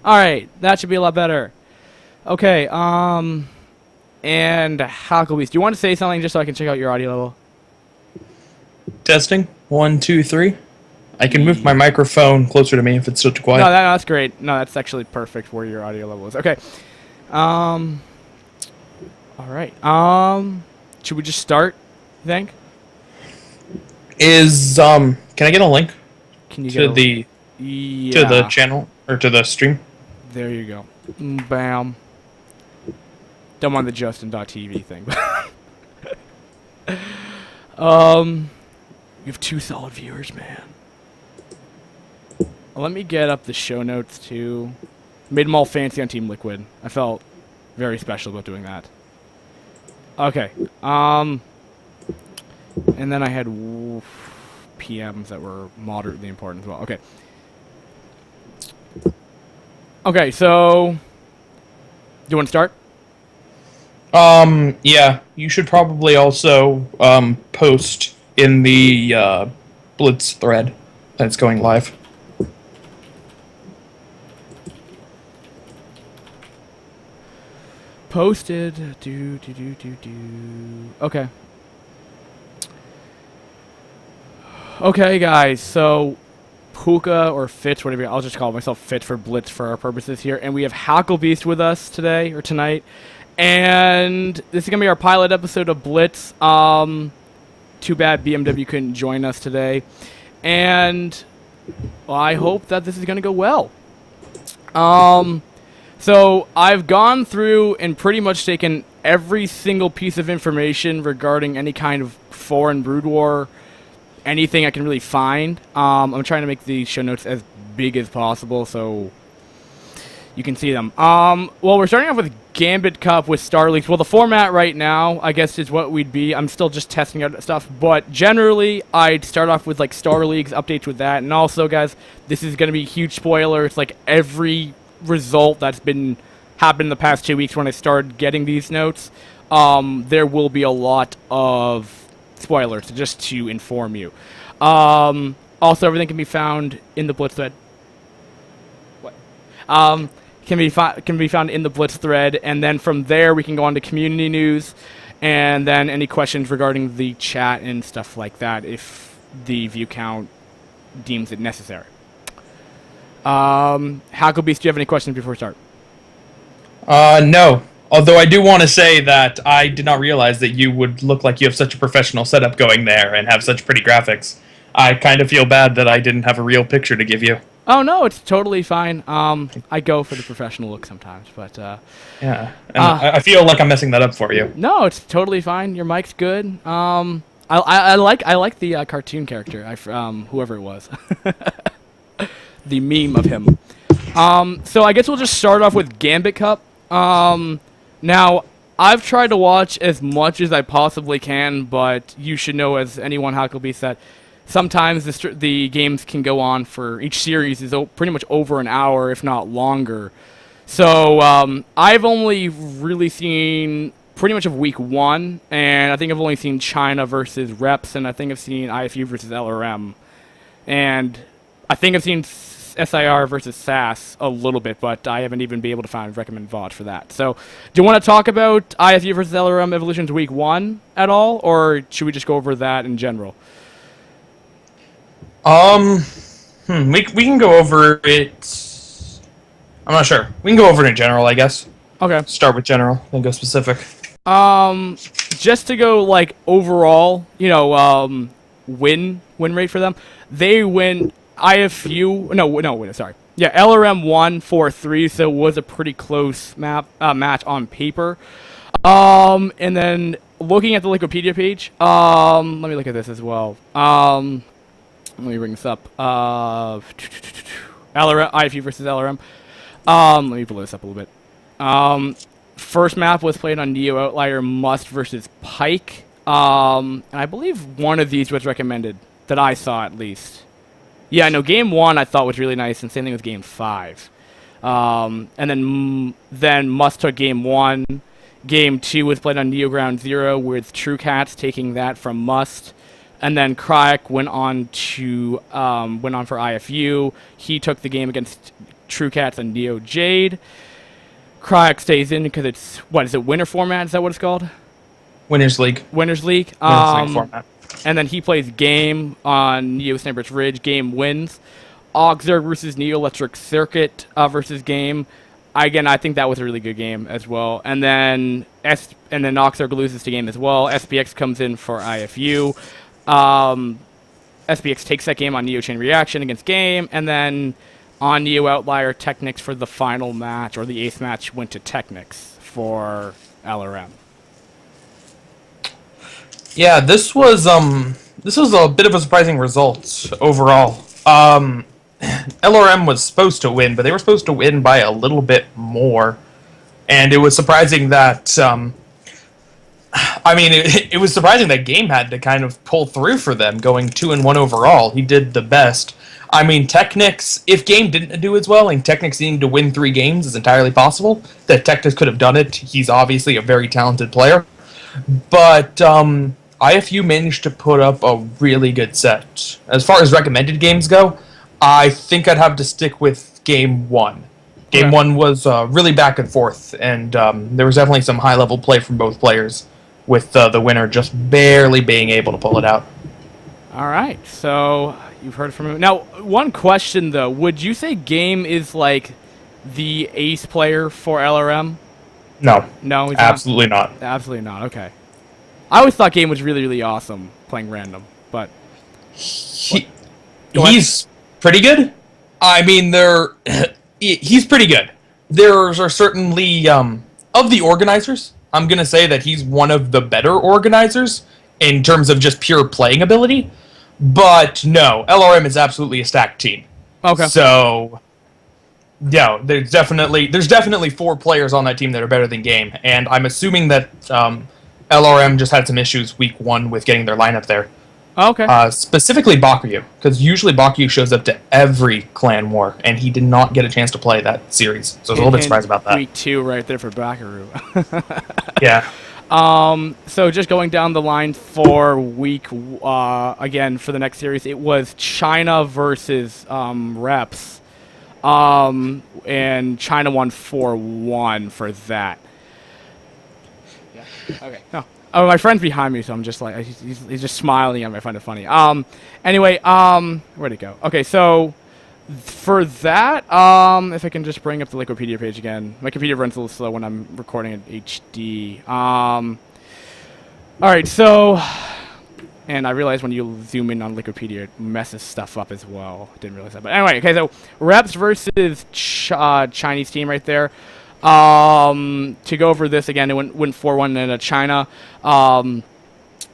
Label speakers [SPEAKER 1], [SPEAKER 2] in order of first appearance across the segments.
[SPEAKER 1] Alright, that should be a lot better. Okay, and Hucklebeast, do you want to say something just so I can check out your audio level?
[SPEAKER 2] Testing. 1, 2, 3. I can move my microphone closer to me if it's still too quiet.
[SPEAKER 1] No, that's great. No, that's actually perfect where your audio level is. Okay. Alright. Should we just start, you think?
[SPEAKER 2] Can I get a link
[SPEAKER 1] Can you
[SPEAKER 2] to
[SPEAKER 1] get
[SPEAKER 2] to the channel or to the stream?
[SPEAKER 1] There you go. Bam. Don't mind the Justin.tv thing. You have 2 solid viewers, man. Let me get up the show notes too. Made them all fancy on Team Liquid. I felt very special about doing that. Okay. And then I had PMs that were moderately important as well. Okay. Okay, so do you want to start?
[SPEAKER 2] Yeah. You should probably also post in the BLITZ thread that's going live.
[SPEAKER 1] Posted. Okay. Okay, guys. So, Puka or Fitz, whatever. I'll just call myself Fitz for BLITZ for our purposes here. And we have Hucklebeast with us today or tonight. And this is gonna be our pilot episode of BLITZ. Too bad BMW couldn't join us today. And well, I hope that this is gonna go well. So I've gone through and pretty much taken every single piece of information regarding any kind of foreign brood war, anything I can really find. I'm trying to make the show notes as big as possible so you can see them. Well, we're starting off with Gambit Cup with Star Leagues. Well, the format right now, I guess, is what we'd be. I'm still just testing out stuff, but generally, I'd start off with like Star Leagues updates with that. And also, guys, this is going to be a huge spoiler. It's like every result that's been happened in the past 2 weeks when I started getting these notes. There will be a lot of spoilers, just to inform you. Also, everything can be found in the BLITZ thread. What? Can be found in the BLITZ thread, and then from there we can go on to community news, and then any questions regarding the chat and stuff like that if the view count deems it necessary. Hucklebeast, do you have any questions before we start?
[SPEAKER 2] No. Although I do want to say that I did not realize that you would look like you have such a professional setup going there and have such pretty graphics. I kind of feel bad that I didn't have a real picture to give you.
[SPEAKER 1] Oh, no, it's totally fine. I go for the professional look sometimes, but...
[SPEAKER 2] yeah, and I feel like I'm messing that up for you.
[SPEAKER 1] No, it's totally fine. Your mic's good. I like the cartoon character, whoever it was. The meme of him. So I guess we'll just start off with Gambit Cup. Now, I've tried to watch as much as I possibly can, but you should know, as anyone Hucklebeast, that sometimes the games can go on for, each series is pretty much over an hour, if not longer. So I've only really seen pretty much of week 1, and I think I've only seen China versus Reps, and I think I've seen IFU versus LRM. And I think I've seen SIR versus SAS a little bit, but I haven't even been able to find recommended VOD for that. So, do you want to talk about IFU versus LRM Evolutions Week 1 at all, or should we just go over that in general?
[SPEAKER 2] We can go over it. I'm not sure. We can go over it in general, I guess.
[SPEAKER 1] Okay.
[SPEAKER 2] Start with general, then go specific.
[SPEAKER 1] Just to go like overall, you know, win rate for them. They win. Sorry. Yeah, LRM won 4-3, so it was a pretty close match on paper. And then looking at the Wikipedia page, let me look at this as well. Let me bring this up. LRM, IFU versus LRM. Let me blow this up a little bit. first map was played on Neo Outlier Must versus Pike. And I believe one of these was recommended, that I saw at least. Yeah, no, game 1 I thought was really nice, and same thing with game 5. And then Must took game 1. Game 2 was played on Neo Ground Zero with True Cats taking that from Must. And then Crayak went on for IFU. He took the game against True Cats and Neo Jade. Crayak stays in because it's, what is it, winter format? Is that what it's called?
[SPEAKER 2] Winners League.
[SPEAKER 1] Winners League.
[SPEAKER 2] Winners League format.
[SPEAKER 1] And then he plays game on Neo Sniper's Ridge. Game wins. Auxerg versus Neo Electric Circuit versus game. Again, I think that was a really good game as well. And then Auxerg loses to game as well. SPX comes in for IFU. SPX takes that game on Neo Chain Reaction against game, and then on Neo Outlier, Technics for the final match, or the 8th match, went to Technics for LRM.
[SPEAKER 2] Yeah, this was a bit of a surprising result overall. LRM was supposed to win, but they were supposed to win by a little bit more, and it was surprising that it was surprising that Game had to kind of pull through for them, going 2-1 overall. He did the best. I mean, Technics, if Game didn't do as well, and Technics needing to win 3 games is entirely possible, that Technics could have done it. He's obviously a very talented player. But IFU managed to put up a really good set. As far as recommended games go, I think I'd have to stick with Game 1. Game 1 was really back and forth, and there was definitely some high-level play from both players, with the winner just barely being able to pull it out.
[SPEAKER 1] All right, so you've heard from him. Now, one question, though. Would you say Game is like the ace player for LRM?
[SPEAKER 2] No.
[SPEAKER 1] No, he's
[SPEAKER 2] absolutely not.
[SPEAKER 1] Absolutely not, okay. I always thought Game was really, really awesome playing random, but...
[SPEAKER 2] He's pretty good. I mean, he's pretty good. There are certainly, of the organizers, I'm going to say that he's one of the better organizers in terms of just pure playing ability. But no, LRM is absolutely a stacked team.
[SPEAKER 1] Okay.
[SPEAKER 2] So, yeah, there's definitely 4 players on that team that are better than Game. And I'm assuming that LRM just had some issues week 1 with getting their lineup there.
[SPEAKER 1] Okay.
[SPEAKER 2] Specifically Bakuyu, because usually Bakuyu shows up to every clan war, and he did not get a chance to play that series. So I was a little bit surprised about that.
[SPEAKER 1] Week 2 right there for Bakuyu.
[SPEAKER 2] Yeah.
[SPEAKER 1] So just going down the line for week, again, for the next series, it was China versus Reps. And China won 4-1 for that. Yeah. Okay. No. Oh, my friend's behind me, so I'm just like, he's just smiling at me. I find it funny. Anyway, where'd it go? Okay, so for that, if I can just bring up the Wikipedia page again. My computer runs a little slow when I'm recording in HD. All right, so, and I realize when you zoom in on Wikipedia, it messes stuff up as well. Didn't realize that, but anyway, okay, so Reps versus Chinese team right there. To go over this again, it went 4-1 into China.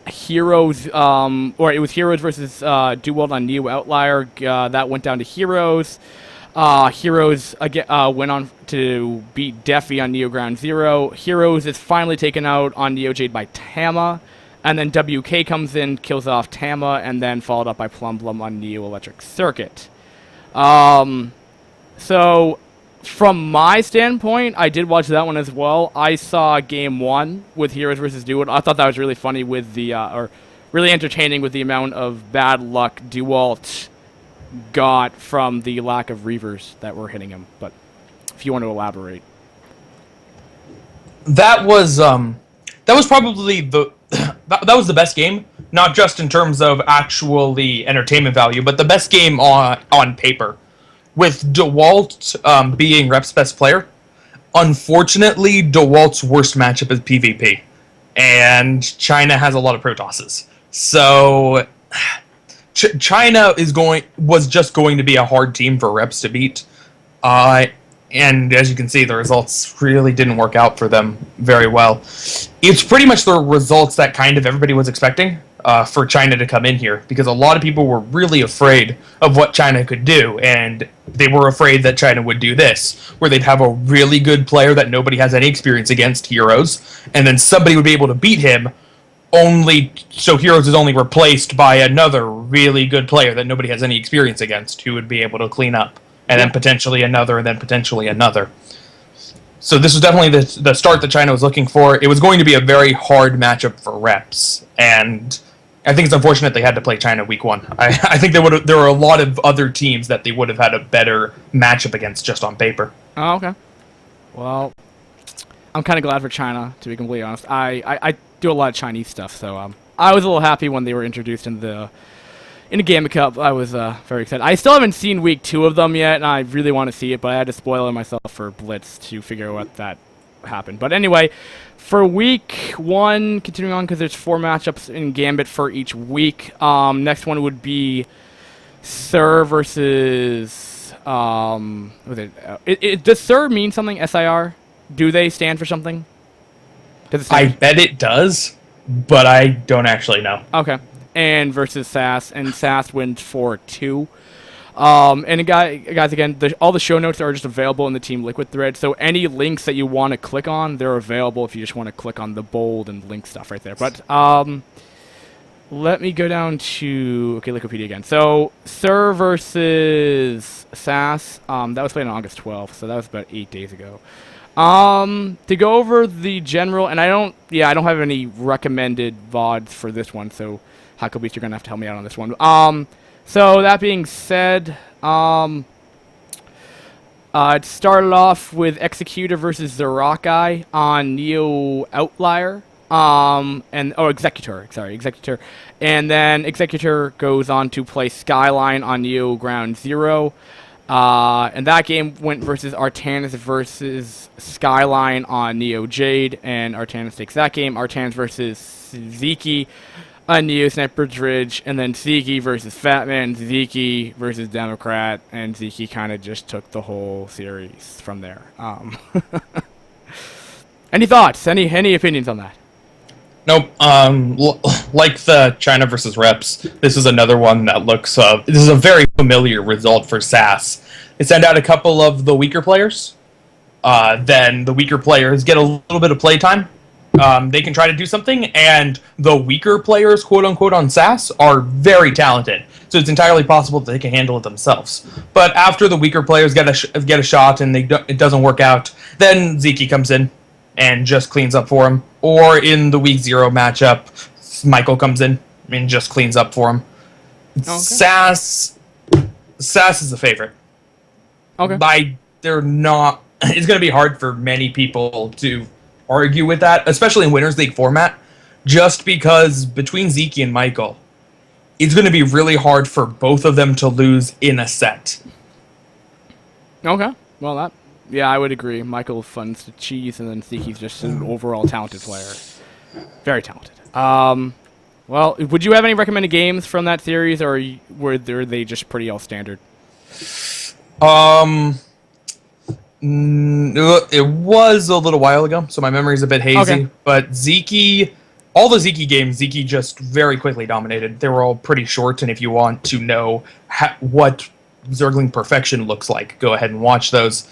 [SPEAKER 1] Heroes, or it was Heroes versus Duworld on Neo Outlier. That went down to Heroes. Heroes again went on to beat Defi on Neo Ground Zero. Heroes is finally taken out on Neo Jade by Tama. And then WK comes in, kills off Tama, and then followed up by Plum Blum on Neo Electric Circuit. So, from my standpoint, I did watch that one as well. I saw Game 1 with Heroes versus Duworld. I thought that was really funny with the, or really entertaining with the amount of bad luck Duworld got from the lack of Reavers that were hitting him. But if you want to elaborate.
[SPEAKER 2] That was probably that was the best game, not just in terms of actually entertainment value, but the best game on paper. With DeWalt being Rep's best player, unfortunately, DeWalt's worst matchup is PvP, and China has a lot of Protosses. So China was just going to be a hard team for Reps to beat, and as you can see, the results really didn't work out for them very well. It's pretty much the results that kind of everybody was expecting. for China to come in here, because a lot of people were really afraid of what China could do, and they were afraid that China would do this, where they'd have a really good player that nobody has any experience against, Heroes, and then somebody would be able to beat him, only so Heroes is only replaced by another really good player that nobody has any experience against, who would be able to clean up, and then potentially another, and then potentially another. So this was definitely the start that China was looking for. It was going to be a very hard matchup for reps, and I think it's unfortunate they had to play China week 1. I think there were a lot of other teams that they would have had a better matchup against just on paper.
[SPEAKER 1] Oh, okay. Well, I'm kind of glad for China, to be completely honest. I do a lot of Chinese stuff, so I was a little happy when they were introduced in the Gambit Cup. I was very excited. I still haven't seen week 2 of them yet, and I really want to see it, but I had to spoil it myself for BLITZ to figure out what that happened. But anyway, for week 1, continuing on, because there's 4 matchups in Gambit for each week. Next one would be Sir versus does Sir mean something? SIR? Do they stand for something?
[SPEAKER 2] I bet it does, but I don't actually know.
[SPEAKER 1] Okay. And versus SAS, and SAS wins 4-2. And guys, again, all the show notes are just available in the Team Liquid thread, so any links that you want to click on, they're available if you just want to click on the bold and link stuff right there. But let me go down to Wikipedia again. So Sir versus SAS, that was played on August 12th, so that was about 8 days ago. To go over the general, and I don't have any recommended VODs for this one, so Hucklebeast, you're gonna have to help me out on this one. So that being said, it started off with Executor versus Zerakai on Neo Outlier. Executor. And then Executor goes on to play Skyline on Neo Ground Zero. And that game went versus Artanis versus Skyline on Neo Jade, and Artanis takes that game. Artanis versus Ziki on Neo Sniper's Ridge, and then Ziki versus Fatman, Ziki versus Democrat, and Ziki kind of just took the whole series from there. Any thoughts? Any opinions on that?
[SPEAKER 2] Nope. Like the China versus Reps, this is another one that looks. This is a very familiar result for SAS. They send out a couple of the weaker players. Then the weaker players get a little bit of playtime. They can try to do something, and the weaker players, quote unquote, on SAS are very talented. So it's entirely possible that they can handle it themselves. But after the weaker players get a shot and it doesn't work out, then Ziki comes in and just cleans up for him. Or in the week 0 matchup, Michael comes in and just cleans up for him. Okay. SAS is the favorite.
[SPEAKER 1] Okay.
[SPEAKER 2] They're not. It's going to be hard for many people to argue with that, especially in Winners League format, just because between Ziki and Michael, it's going to be really hard for both of them to lose in a set.
[SPEAKER 1] Okay. Well, I would agree. Michael funds the cheese, and then Ziki's just an overall talented player. Very talented. Well, would you have any recommended games from that series, or were they just pretty all standard?
[SPEAKER 2] It was a little while ago, so my memory's a bit hazy.
[SPEAKER 1] Okay.
[SPEAKER 2] But Ziki, all the Ziki games, Ziki just very quickly dominated. They were all pretty short, and if you want to know what Zergling Perfection looks like, go ahead and watch those.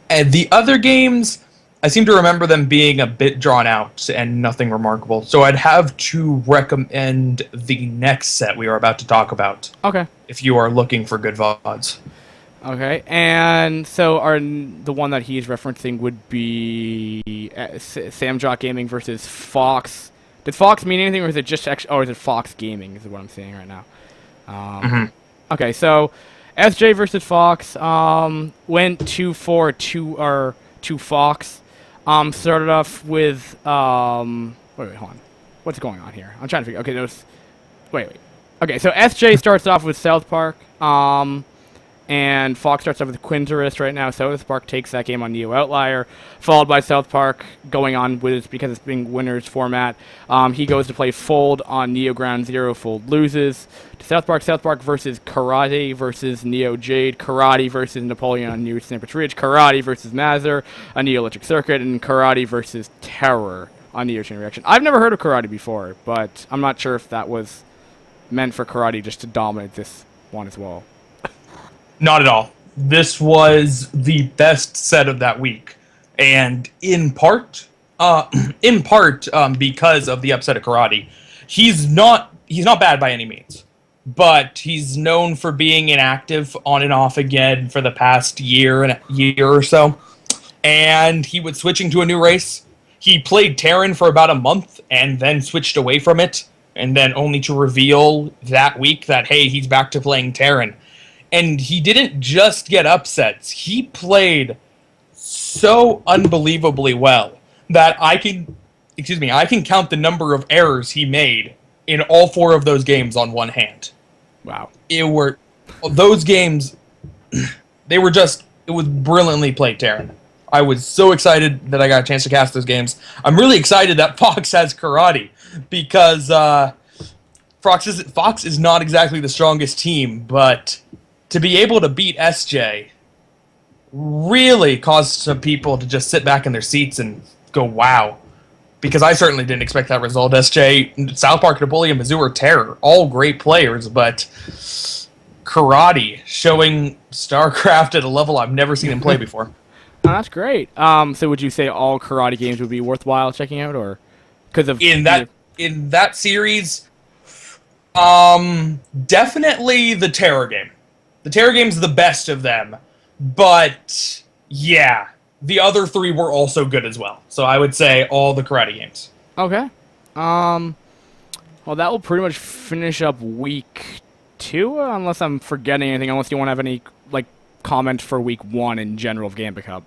[SPEAKER 2] And the other games, I seem to remember them being a bit drawn out and nothing remarkable. So I'd have to recommend the next set we are about to talk about.
[SPEAKER 1] Okay.
[SPEAKER 2] If you are looking for good VODs.
[SPEAKER 1] Okay, and so the one that he's referencing would be Samjock Gaming versus Fox. Did Fox mean anything, or is it just is it Fox Gaming? Is what I'm saying right now. Okay, so SJ versus Fox went 2-4-2 to Fox. Started off with wait, hold on. What's going on here? I'm trying to figure. Okay, wait. Okay, so SJ starts off with South Park. And Fox starts off with Quinterest right now. South Park takes that game on Neo Outlier, followed by South Park going on with, because it's being winners format. He goes to play Fold on Neo Ground Zero. Fold loses to South Park. South Park versus Karate versus Neo Jade. Karate versus Napoleon on Neo Snippets Ridge. Karate versus Mazur on Neo Electric Circuit. And Karate versus Terror on Neo Chain Reaction. I've never heard of Karate before, but I'm not sure if that was meant for Karate just to dominate this one as well.
[SPEAKER 2] Not at all. This was the best set of that week, and in part, because of the upset of Karate. He's not bad by any means, but he's known for being inactive on and off again for the past year or so. And he was switching to a new race. He played Terran for about a month and then switched away from it, and then only to reveal that week that, hey, he's back to playing Terran. And he didn't just get upsets. He played so unbelievably well that I can count the number of errors he made in all 4 of those games on one hand.
[SPEAKER 1] Wow.
[SPEAKER 2] Those games, it was brilliantly played, Terran. I was so excited that I got a chance to cast those games. I'm really excited that Fox has Karate, because Fox is not exactly the strongest team, but to be able to beat SJ really caused some people to just sit back in their seats and go, wow. Because I certainly didn't expect that result. SJ, South Park, Napoleon, Mizzou are terror. All great players, but Karate showing StarCraft at a level I've never seen him play before.
[SPEAKER 1] Oh, that's great. So would you say all Karate games would be worthwhile checking out, or because of
[SPEAKER 2] in that series? Definitely the Terror game. The Terror game's the best of them, but yeah, the other 3 were also good as well. So I would say all the Karate games.
[SPEAKER 1] Okay. Well, that will pretty much finish up week 2, unless I'm forgetting anything. Unless you want to have any comment for week 1 in general of Gambit Cup.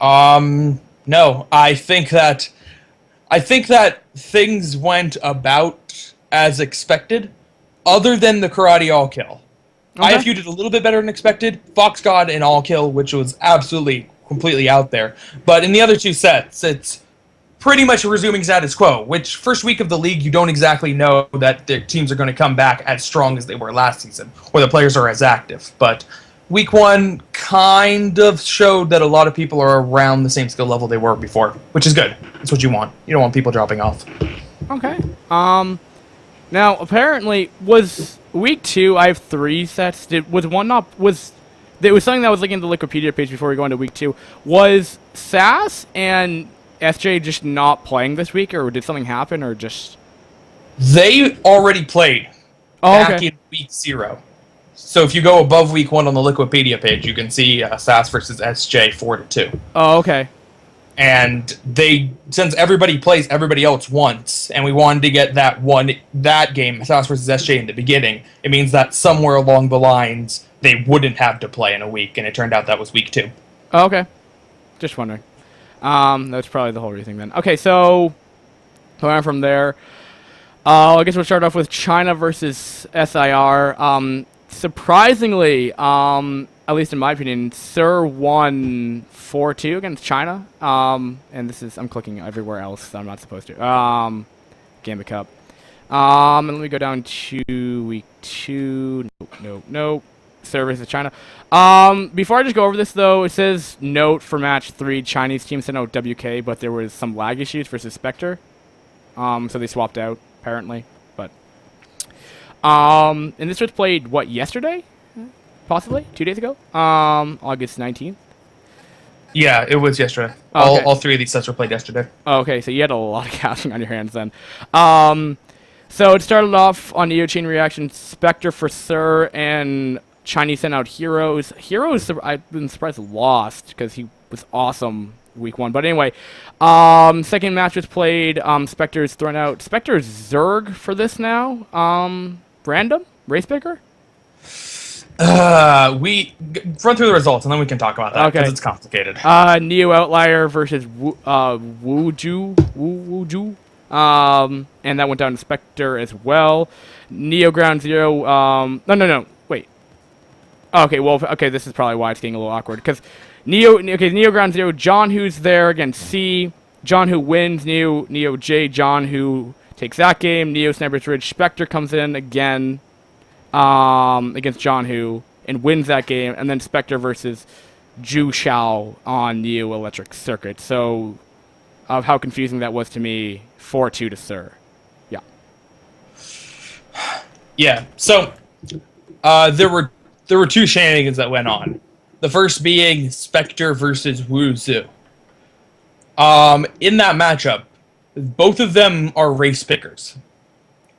[SPEAKER 2] No, I think that things went about as expected, other than the Karate all kill.
[SPEAKER 1] Okay.
[SPEAKER 2] IFU did a little bit better than expected. Fox got an all kill, which was absolutely completely out there. But in the other 2 sets, it's pretty much resuming status quo, which first week of the league, you don't exactly know that their teams are going to come back as strong as they were last season, or the players are as active. But week 1 kind of showed that a lot of people are around the same skill level they were before, which is good. That's what you want. You don't want people dropping off.
[SPEAKER 1] Okay. Now, apparently, was week 2, I have 3 sets. Was something that was looking at the Wikipedia page before we go into week 2. Was SAS and SJ just not playing this week, or did something happen, or just...
[SPEAKER 2] They already played back in week 0. So if you go above week 1 on the Wikipedia page, you can see SAS versus SJ 4-2.
[SPEAKER 1] Oh, okay.
[SPEAKER 2] And since everybody plays everybody else once, and we wanted to get that game, SAS versus SJ, in the beginning, it means that somewhere along the lines, they wouldn't have to play in a week, and it turned out that was week 2.
[SPEAKER 1] Oh, okay. Just wondering. That's probably the whole thing then. Okay, so going on from there, I guess we'll start off with China versus SIR. Surprisingly, at least in my opinion, Sir won 4-2 against China. And this is, I'm clicking everywhere else that I'm not supposed to. Gambit Cup. And let me go down to week 2. Nope. Sir versus China. Before I just go over this, though, it says note for match 3, Chinese team sent out WK, but there was some lag issues versus Spectre. So they swapped out, apparently. But and this was played, what, yesterday? Possibly? 2 days ago? August 19th?
[SPEAKER 2] Yeah, it was yesterday.
[SPEAKER 1] Okay.
[SPEAKER 2] All 3 of these sets were played yesterday.
[SPEAKER 1] Okay, so you had a lot of casting on your hands then. So it started off on Neo Chain Reaction, Spectre for Sir, and Chinese sent out Heroes. Heroes, I've been surprised, lost, because he was awesome week 1. But anyway, second match was played. Spectre's thrown out. Spectre's Zerg for this now. Random? Race picker?
[SPEAKER 2] We run through the results, and then we can talk about that, because it's complicated.
[SPEAKER 1] Neo Outlier versus Wuju. And that went down to Spectre as well. Neo Ground Zero. No. Wait. Okay, this is probably why it's getting a little awkward. Because Neo Ground Zero, John Who's there against C. John Who wins. Neo J. John Who takes that game. Neo Sniper's Ridge. Spectre comes in again against John Who and wins that game. And then Spectre versus Ju Shao on Neo Electric Circuit. So of how confusing that was to me. 4-2 to Sir. Yeah.
[SPEAKER 2] Yeah. So there were two shenanigans that went on. The first being Spectre versus Wuzu. In that matchup, both of them are race pickers,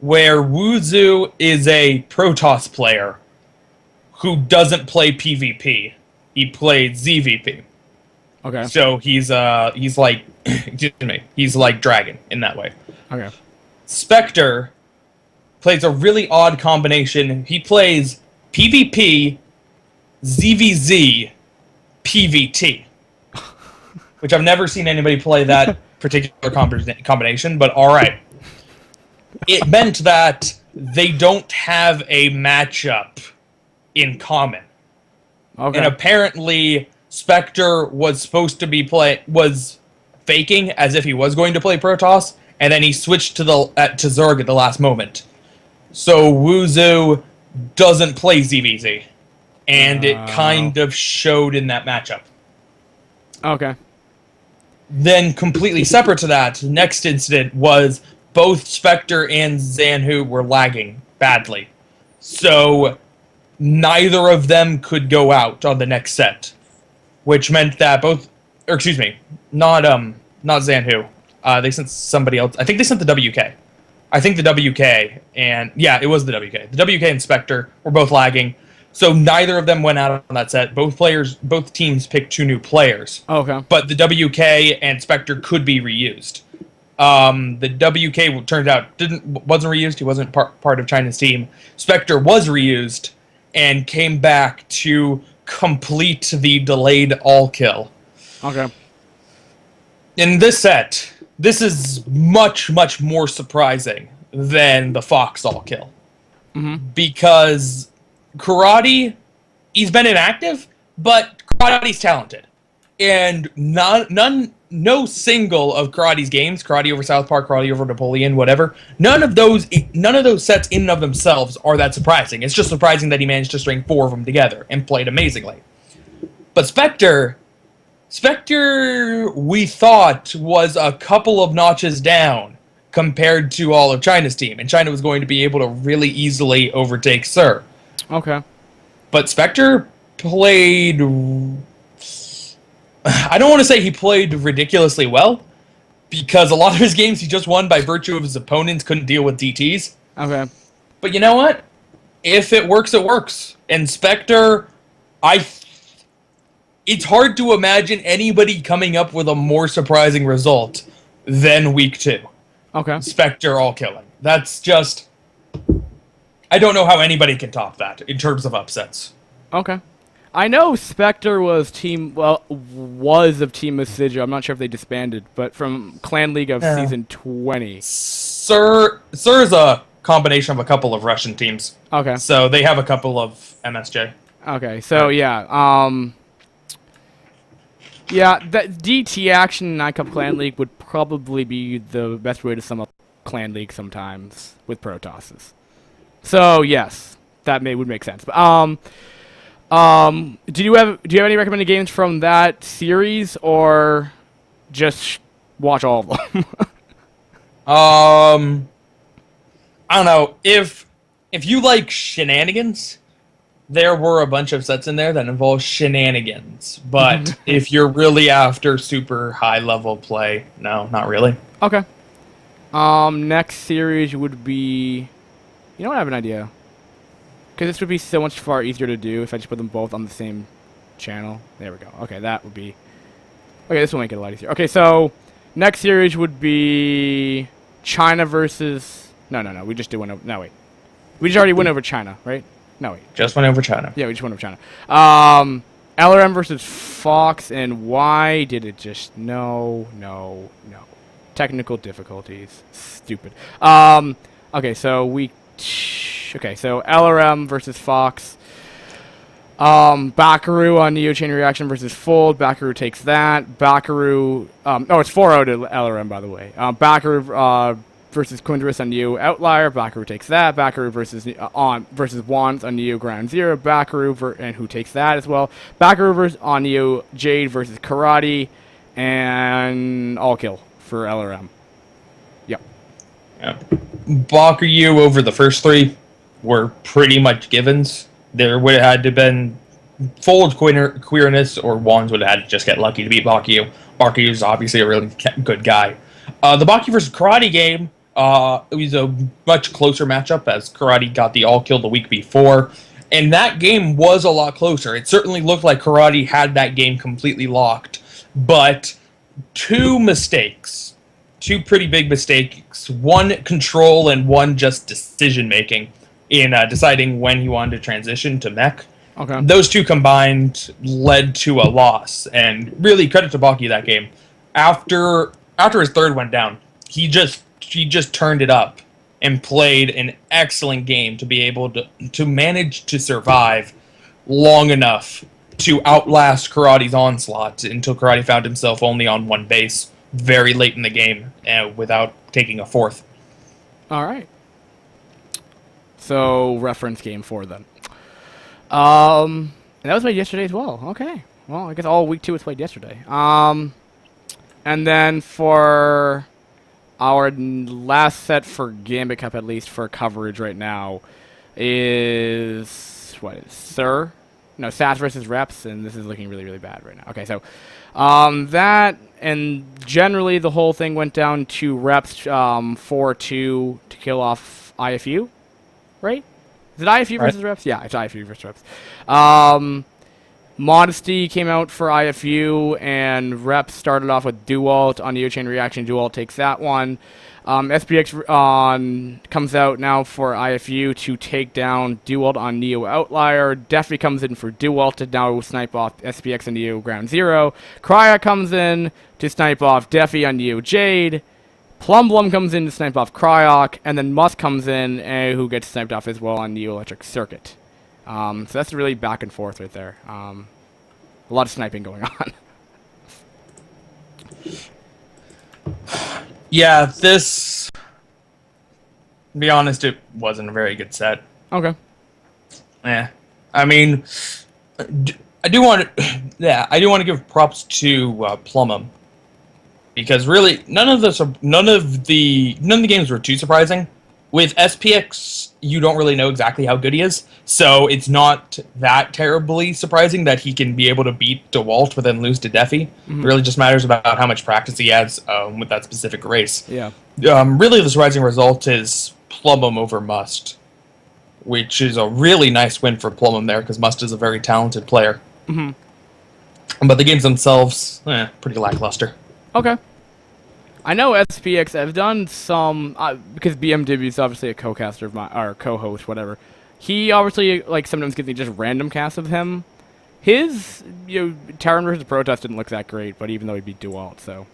[SPEAKER 2] where Wuzu is a Protoss player who doesn't play PvP. He played ZVP.
[SPEAKER 1] Okay.
[SPEAKER 2] So he's like excuse me, he's like Dragon in that way.
[SPEAKER 1] Okay.
[SPEAKER 2] Spectre plays a really odd combination. He plays PvP, ZVZ, PvT, which I've never seen anybody play that particular combination, but all right. It meant that they don't have a matchup in common.
[SPEAKER 1] Okay.
[SPEAKER 2] And apparently Spectre was supposed to be was faking as if he was going to play Protoss, and then he switched to Zerg at the last moment. So Wuzu doesn't play ZVZ, and it kind of showed in that matchup.
[SPEAKER 1] Okay.
[SPEAKER 2] Then completely separate to that, the next incident was both Spectre and Zanhu were lagging badly. So neither of them could go out on the next set, which meant that not Zanhu. They sent somebody else. I think they sent the WK. I think the WK it was the WK. The WK and Spectre were both lagging, so neither of them went out on that set. Both teams picked 2 new players.
[SPEAKER 1] Okay.
[SPEAKER 2] But the WK and Spectre could be reused. The WK turned out wasn't reused. He wasn't part of China's team. Spectre was reused and came back to complete the delayed all kill.
[SPEAKER 1] Okay.
[SPEAKER 2] In this set, this is much, much more surprising than the Fox all kill.
[SPEAKER 1] Mm-hmm.
[SPEAKER 2] Because Karate, he's been inactive, but Karate's talented. And no single of Karate's games, Karate over South Park, Karate over Napoleon, whatever, none of those sets in and of themselves are that surprising. It's just surprising that he managed to string 4 of them together and played amazingly. But Spectre, we thought, was a couple of notches down compared to all of China's team, and China was going to be able to really easily overtake Sir.
[SPEAKER 1] Okay.
[SPEAKER 2] But Spectre played... I don't want to say he played ridiculously well, because a lot of his games he just won by virtue of his opponents couldn't deal with DTs.
[SPEAKER 1] Okay.
[SPEAKER 2] But you know what? If it works, it works. And Spectre, it's hard to imagine anybody coming up with a more surprising result than week 2.
[SPEAKER 1] Okay.
[SPEAKER 2] Spectre all killing. That's just... I don't know how anybody can top that in terms of upsets.
[SPEAKER 1] Okay. I know Spectre was of Team Assidio. I'm not sure if they disbanded, but from Clan League of Season 20.
[SPEAKER 2] Sir's a combination of a couple of Russian teams.
[SPEAKER 1] Okay.
[SPEAKER 2] So they have a couple of MSJ.
[SPEAKER 1] Okay, so yeah, that DT action in iCup Clan League would probably be the best way to sum up Clan League sometimes with Protosses. So yes, that would make sense. But do you have any recommended games from that series, or just watch all of them?
[SPEAKER 2] I don't know. If you like shenanigans, there were a bunch of sets in there that involve shenanigans. But if you're really after super high level play, no, not really.
[SPEAKER 1] Okay. Next series would be... You know what? I have an idea. Because this would be so much far easier to do if I just put them both on the same channel. There we go. Okay, that would be... Okay, this will make it a lot easier. Okay, so next series would be China versus... No. We just did one over... No, wait. We just already went over China, right? No, wait.
[SPEAKER 2] Just went over China.
[SPEAKER 1] Yeah, we just went over China. LRM versus Fox, and why did it just... No. Technical difficulties. Stupid. Okay, so so LRM versus Fox. Bakaru on Neo Chain Reaction versus Fold. Bakaru takes that. Bakaru... it's 4-0 to LRM, by the way. Bakaru versus Quindris on Neo Outlier. Bakaru takes that. Bakaru versus Wands on Neo Ground Zero. Bakaru and who takes that as well. Bakaru on Neo Jade versus Karate. And all kill for LRM. Yep.
[SPEAKER 2] Yeah. Bakuyu over the first three were pretty much givens. There would have had to been Fold queerness, or Wands would have had to just get lucky to beat Bakuyu. Bakuyu is obviously a really good guy. The Bakuyu versus Karate game, it was a much closer matchup as Karate got the all-kill the week before. And that game was a lot closer. It certainly looked like Karate had that game completely locked. But two pretty big mistakes, one control and one just decision-making in deciding when he wanted to transition to mech.
[SPEAKER 1] Okay.
[SPEAKER 2] Those two combined led to a loss, and really credit to Baki that game. After his third went down, he just turned it up and played an excellent game to be able to manage to survive long enough to outlast Karate's onslaught until Karate found himself only on one base very late in the game without taking a fourth.
[SPEAKER 1] All right. So reference game 4 then. And that was played yesterday as well. Okay. Well, I guess all week 2 was played yesterday. And then for our last set for Gambit Cup, at least for coverage right now, is Sats versus Reps, and this is looking really, really bad right now. Okay, so that, and generally the whole thing went down to Reps 4-2 to kill off IFU, right? Is it IFU versus Reps? Yeah, it's IFU versus Reps. Modesty came out for IFU, and Reps started off with Dualt on Neo Chain Reaction. Dualt takes that one. SPX comes out now for IFU to take down Dualt on Neo Outlier. Defi comes in for Dualt to now snipe off SPX and Neo Ground Zero. Krya comes in to snipe off Defi on Neo Jade. Plumblum comes in to snipe off Cryok, and then Musk comes in, who gets sniped off as well on Neo Electric Circuit. So that's really back and forth right there. A lot of sniping going on.
[SPEAKER 2] Yeah, this, to be honest, it wasn't a very good set.
[SPEAKER 1] Okay.
[SPEAKER 2] Yeah, I mean, I do want to give props to Plumum, because really none of the games were too surprising. With SPX, you don't really know exactly how good he is, so it's not that terribly surprising that he can be able to beat DeWalt but then lose to Defi.
[SPEAKER 1] Mm-hmm.
[SPEAKER 2] It really just matters about how much practice he has with that specific race.
[SPEAKER 1] Yeah.
[SPEAKER 2] Really, the surprising result is Plumum over Must, which is a really nice win for Plumum there, because Must is a very talented player.
[SPEAKER 1] Mm-hmm.
[SPEAKER 2] But the games themselves, pretty lackluster.
[SPEAKER 1] Okay. I know SPX, I've done some, because BMW is obviously a co-caster of mine, or co-host, whatever. He obviously, sometimes gives me just random casts of him. His, Terran vs. Protest didn't look that great, but even though he beat Dualt, so.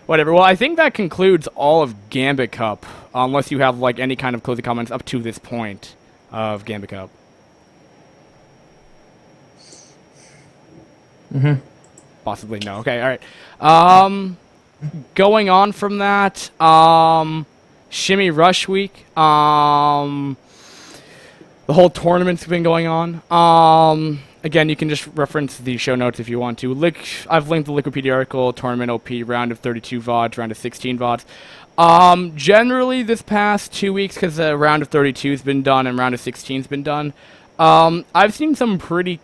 [SPEAKER 1] Whatever. Well, I think that concludes all of Gambit Cup, unless you have, any kind of closing comments up to this point of Gambit Cup.
[SPEAKER 2] Mm-hmm.
[SPEAKER 1] Possibly no. Okay, alright. Going on from that, Shimmy Rush Week, the whole tournament's been going on. Again, you can just reference the show notes if you want to. I've linked the Wikipedia article, Tournament OP, round of 32 VODs, round of 16 VODs. Generally, this past 2 weeks, because the round of 32 has been done and round of 16 has been done, I've seen some pretty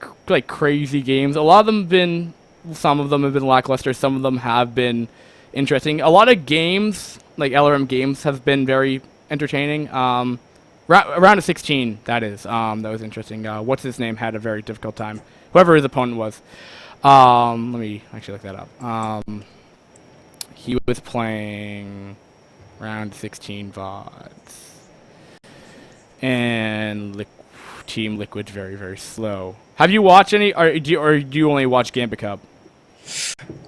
[SPEAKER 1] crazy games. Some of them have been lackluster, some of them have been interesting. A lot of games, LRM games, have been very entertaining. Round of 16, that is. That was interesting. What's his name had a very difficult time. Whoever his opponent was. Let me actually look that up. He was playing round 16 VODs. And Team Liquid's very, very slow. Have you watched any, or do you only watch Gambit Cup?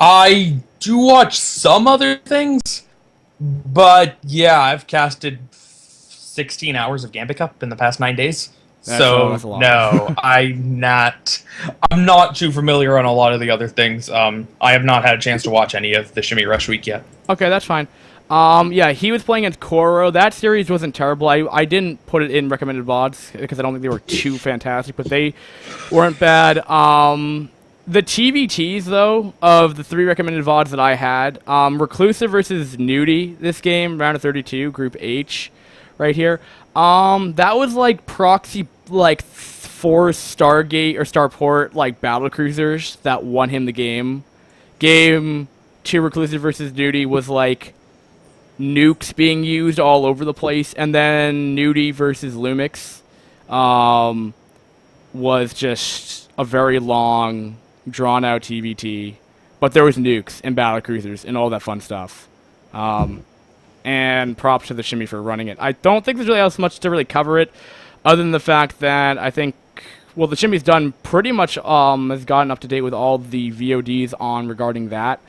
[SPEAKER 2] I do watch some other things, but yeah, I've casted 16 hours of Gambit Cup in the past 9 days.
[SPEAKER 1] That's a lot.
[SPEAKER 2] No, I'm not too familiar on a lot of the other things. I have not had a chance to watch any of the Shimmy Rush Week yet.
[SPEAKER 1] Okay, that's fine. Yeah, he was playing against Koro. That series wasn't terrible. I didn't put it in recommended VODs because I don't think they were too fantastic, but they weren't bad. The TVTs, though, of the 3 recommended VODs that I had, Reclusive versus Nudie, this game, round of 32, Group H, right here. That was like proxy, like 4 Stargate or Starport, like battle cruisers that won him the game. Game 2, Reclusive versus Nudie, was like nukes being used all over the place, and then Nudie versus Lumix, was just a very long, drawn-out TVT, but there was nukes and battle cruisers and all that fun stuff. And props to the Shimmy for running it. I don't think there's really else much to really cover it, other than the fact that I think, well, the Shimmy's done pretty much, has gotten up to date with all the VODs on regarding that.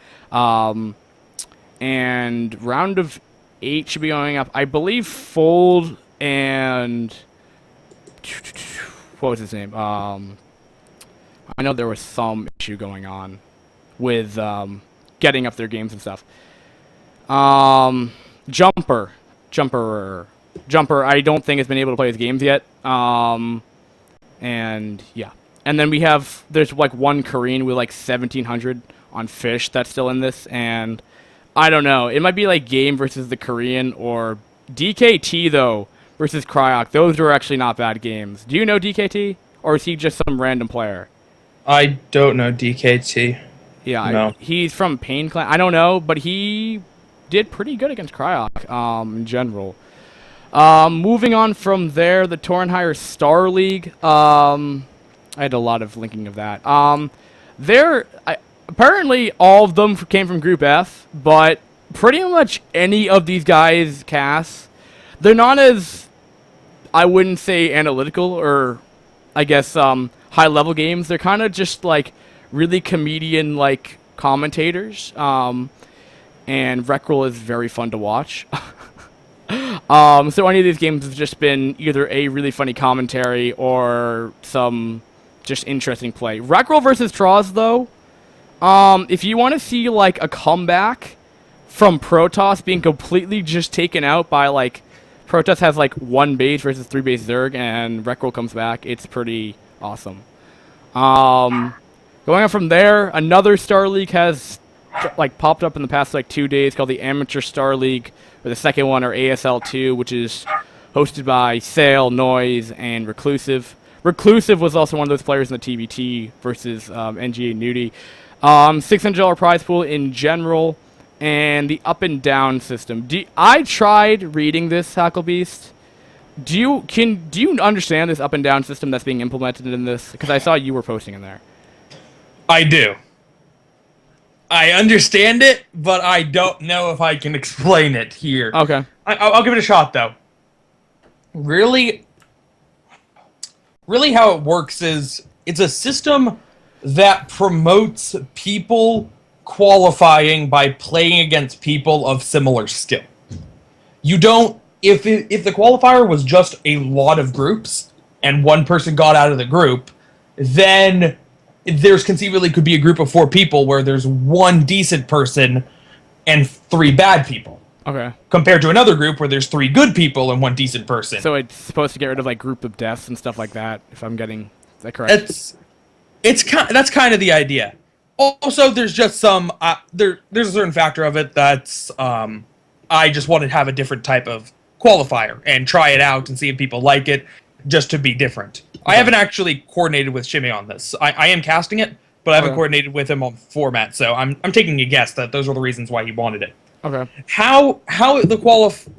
[SPEAKER 1] And round of 8 should be going up. I believe Fold and what was his name? I know there was some issue going on with getting up their games and stuff. Jumper. I don't think has been able to play his games yet. And yeah. And then there's like one Korean with like 1,700 on Fish that's still in this, and I don't know. It might be like Game versus the Korean, or DKT though versus Cryok. Those were actually not bad games. Do you know DKT, or is he just some random player?
[SPEAKER 2] I don't know DKT.
[SPEAKER 1] Yeah,
[SPEAKER 2] no.
[SPEAKER 1] He's from Pain Clan. I don't know, but he did pretty good against Cryok in general. Moving on from there, the Tornhire Star League. I had a lot of linking of that. Apparently all of them came from Group F, but pretty much any of these guys' casts, they're not as, I wouldn't say analytical or, I guess, high-level games. They're kind of just, like, really comedian-like commentators, and Recrull is very fun to watch. So any of these games have just been either a really funny commentary or some just interesting play. Recrull versus Troz, though, if you want to see, like, a comeback from Protoss being completely just taken out by, like, Protoss has, like, 1 base versus 3 base Zerg, and Recrull comes back, it's pretty awesome. Going on from there, another Star League has, like, popped up in the past, like, 2 days called the Amateur Star League, or the second one, or ASL2, which is hosted by Sail, Noise, and Reclusive. Reclusive was also one of those players in the TVT versus NGA Nudie. $600 prize pool in general, and the up and down system. I tried reading this, Hacklebeast. Do you understand this up and down system that's being implemented in this? Because I saw you were posting in there.
[SPEAKER 2] I do. I understand it, but I don't know if I can explain it here.
[SPEAKER 1] Okay.
[SPEAKER 2] I'll give it a shot, though. Really how it works is it's a system that promotes people qualifying by playing against people of similar skill. You don't... If the qualifier was just a lot of groups, and one person got out of the group, then there's conceivably could be a group of 4 people where there's 1 decent person and 3 bad people.
[SPEAKER 1] Okay.
[SPEAKER 2] Compared to another group where there's 3 good people and 1 decent person.
[SPEAKER 1] So it's supposed to get rid of, like, group of deaths and stuff like that, if I'm getting that correct?
[SPEAKER 2] That's kind of the idea. Also, there's just some... there's a certain factor of it that's... I just wanted to have a different type of qualifier and try it out and see if people like it, just to be different. Okay. I haven't actually coordinated with Shimmy on this. I am casting it, but I haven't coordinated with him on format, so I'm taking a guess that those were the reasons why he wanted it.
[SPEAKER 1] Okay.
[SPEAKER 2] The qualifier.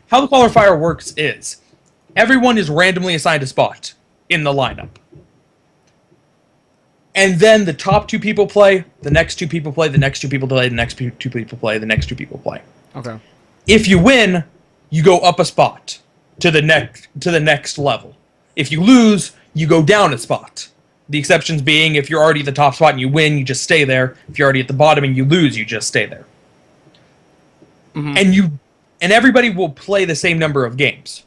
[SPEAKER 2] How the qualifier works is everyone is randomly assigned a spot in the lineup. And then the top 2 people play, the next 2 people play, the next 2 people play, the next 2 people play, the next 2 people play.
[SPEAKER 1] Okay.
[SPEAKER 2] If you win, you go up a spot to the next level. If you lose, you go down a spot. The exceptions being if you're already at the top spot and you win, you just stay there. If you're already at the bottom and you lose, you just stay there. Mm-hmm. And everybody will play the same number of games.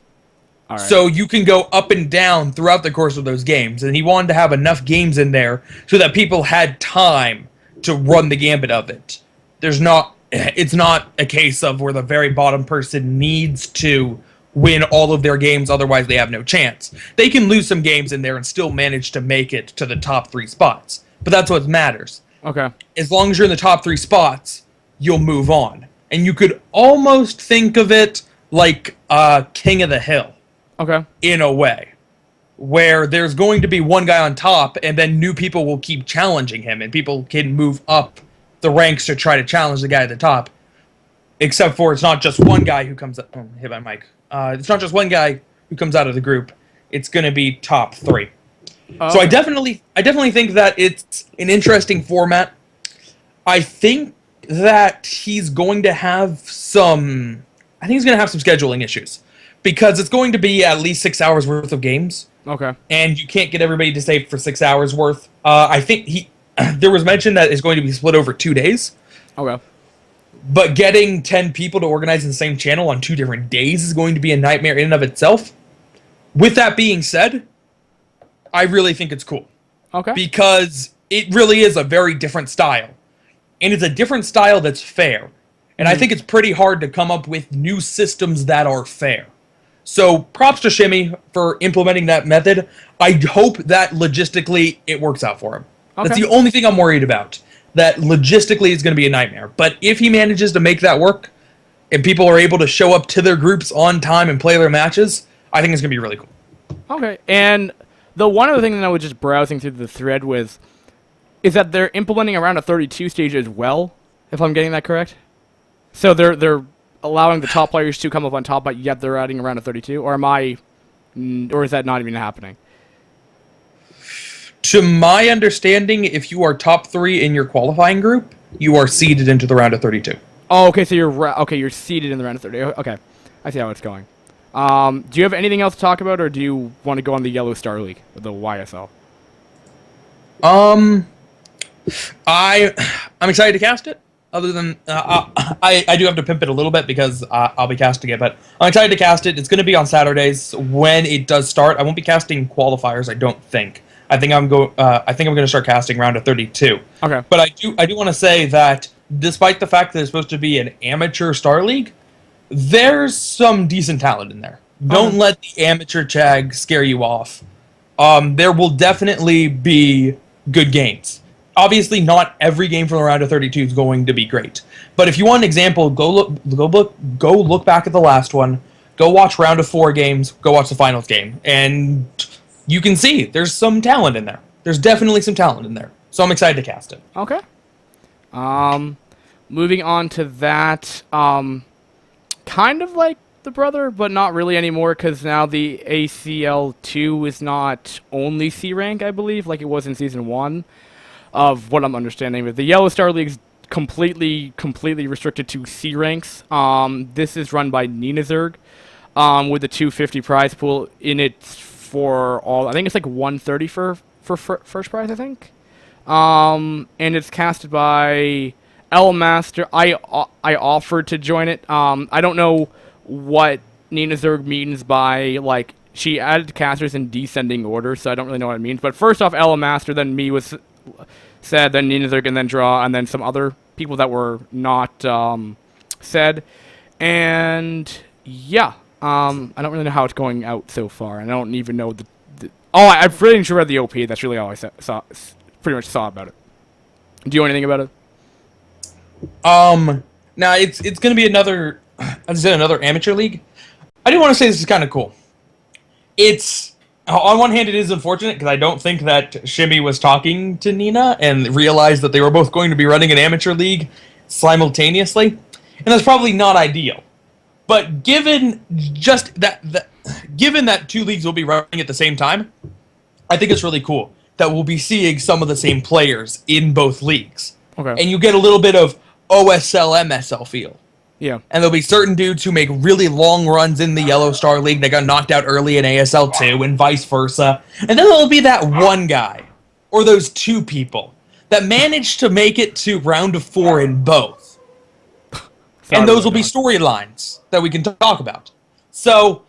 [SPEAKER 2] All right. So you can go up and down throughout the course of those games. And he wanted to have enough games in there so that people had time to run the gambit of it. It's not a case of where the very bottom person needs to win all of their games, otherwise they have no chance. They can lose some games in there and still manage to make it to the top 3 spots. But that's what matters.
[SPEAKER 1] Okay.
[SPEAKER 2] As long as you're in the top 3 spots, you'll move on. And you could almost think of it like King of the Hill.
[SPEAKER 1] Okay.
[SPEAKER 2] In a way. Where there's going to be one guy on top, and then new people will keep challenging him, and people can move up the ranks to try to challenge the guy at the top. Except for it's not just one guy who comes up. Oh, hit my mic. It's not just one guy who comes out of the group. It's going to be top 3.
[SPEAKER 1] Oh,
[SPEAKER 2] so
[SPEAKER 1] okay.
[SPEAKER 2] I definitely think that it's an interesting format. I think that he's going to have some scheduling issues, because it's going to be at least 6 hours worth of games.
[SPEAKER 1] Okay.
[SPEAKER 2] And you can't get everybody to stay for 6 hours worth. I think there was mention that it's going to be split over 2 days.
[SPEAKER 1] Okay.
[SPEAKER 2] But getting 10 people to organize in the same channel on 2 different days is going to be a nightmare in and of itself. With that being said, I really think it's cool.
[SPEAKER 1] Okay.
[SPEAKER 2] Because it really is a very different style. And it's a different style that's fair. And I think it's pretty hard to come up with new systems that are fair. So props to Shimmy for implementing that method. I hope that logistically it works out for him.
[SPEAKER 1] Okay.
[SPEAKER 2] That's the only thing I'm worried about. That logistically is going to be a nightmare. But if he manages to make that work, and people are able to show up to their groups on time and play their matches, I think it's going to be really cool.
[SPEAKER 1] Okay. And the one other thing that I was just browsing through the thread with is that they're implementing around a 32 stage as well, if I'm getting that correct. So they're allowing the top players to come up on top, but yet they're adding around a 32, or is that not even happening?
[SPEAKER 2] To my understanding, if you are top 3 in your qualifying group, you are seeded into the round of 32.
[SPEAKER 1] Oh, okay, so you're seeded in the round of 30. Okay, I see how it's going. Do you have anything else to talk about, or do you want to go on the Yellow Star League, the YSL?
[SPEAKER 2] I'm excited to cast it. Other than I do have to pimp it a little bit because I'll be casting it, but I'm excited to cast it. It's going to be on Saturdays when it does start. I won't be casting qualifiers, I don't think. I think I'm going to start casting round of 32.
[SPEAKER 1] Okay.
[SPEAKER 2] But I do want to say that despite the fact that it's supposed to be an amateur Star League, there's some decent talent in there. Don't let the amateur chag scare you off. There will definitely be good games. Obviously, not every game from the round of 32 is going to be great. But if you want an example, go look back at the last one. Go watch round of 4 games. Go watch the finals game, and you can see there's some talent in there. There's definitely some talent in there. So I'm excited to cast it.
[SPEAKER 1] Okay. Moving on to that, kind of like the brother, but not really anymore, because now the ACL2 is not only C rank, I believe, like it was in Season 1. Of what I'm understanding, but the Yellow Star League's completely restricted to C ranks. This is run by Ninazurg, with the 250 prize pool in it for all. I think it's like 130 for first prize, I think. And it's casted by L Master. I offered to join it. I don't know what Ninazurg means by, like, she added casters in descending order, so I don't really know what it means. But first off, Ella Master, then me was said, then Ninazurg, and then Draw, and then some other people that were not said. And yeah, I don't really know how it's going out so far. I don't even know I'm pretty sure read the OP. That's really all I pretty much saw about it. Do you know anything about it?
[SPEAKER 2] Now it's going to be another, as I said, another amateur league. I do want to say this is kind of cool. It's, on one hand, it is unfortunate because I don't think that Shimmy was talking to Nina and realized that they were both going to be running an amateur league simultaneously, and that's probably not ideal. But given that 2 leagues will be running at the same time, I think it's really cool that we'll be seeing some of the same players in both leagues.
[SPEAKER 1] Okay.
[SPEAKER 2] And you get a little bit of OSL, MSL feel.
[SPEAKER 1] Yeah.
[SPEAKER 2] And there'll be certain dudes who make really long runs in the Yellow Star League that got knocked out early in ASL 2 and vice versa. And then there'll be that one guy, or those 2 people, that managed to make it to round of 4 in both. And those will be storylines that we can talk about. So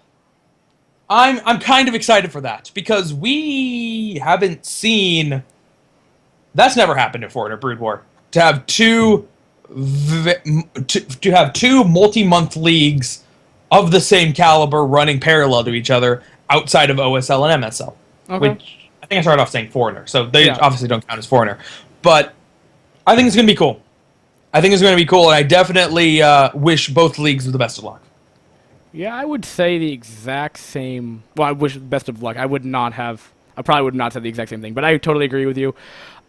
[SPEAKER 2] I'm kind of excited for that, because we haven't seen... That's never happened before in a Brood War. To have two multi-month leagues of the same caliber running parallel to each other outside of OSL and MSL.
[SPEAKER 1] Okay.
[SPEAKER 2] Which I think I started off saying foreigner, so they
[SPEAKER 1] Yeah.
[SPEAKER 2] obviously don't count as foreigner. But I think it's going to be cool. I think it's going to be cool, and I definitely wish both leagues the best of luck.
[SPEAKER 1] Yeah, I would say the exact same. Well, I wish best of luck. I probably would not say the exact same thing, but I totally agree with you.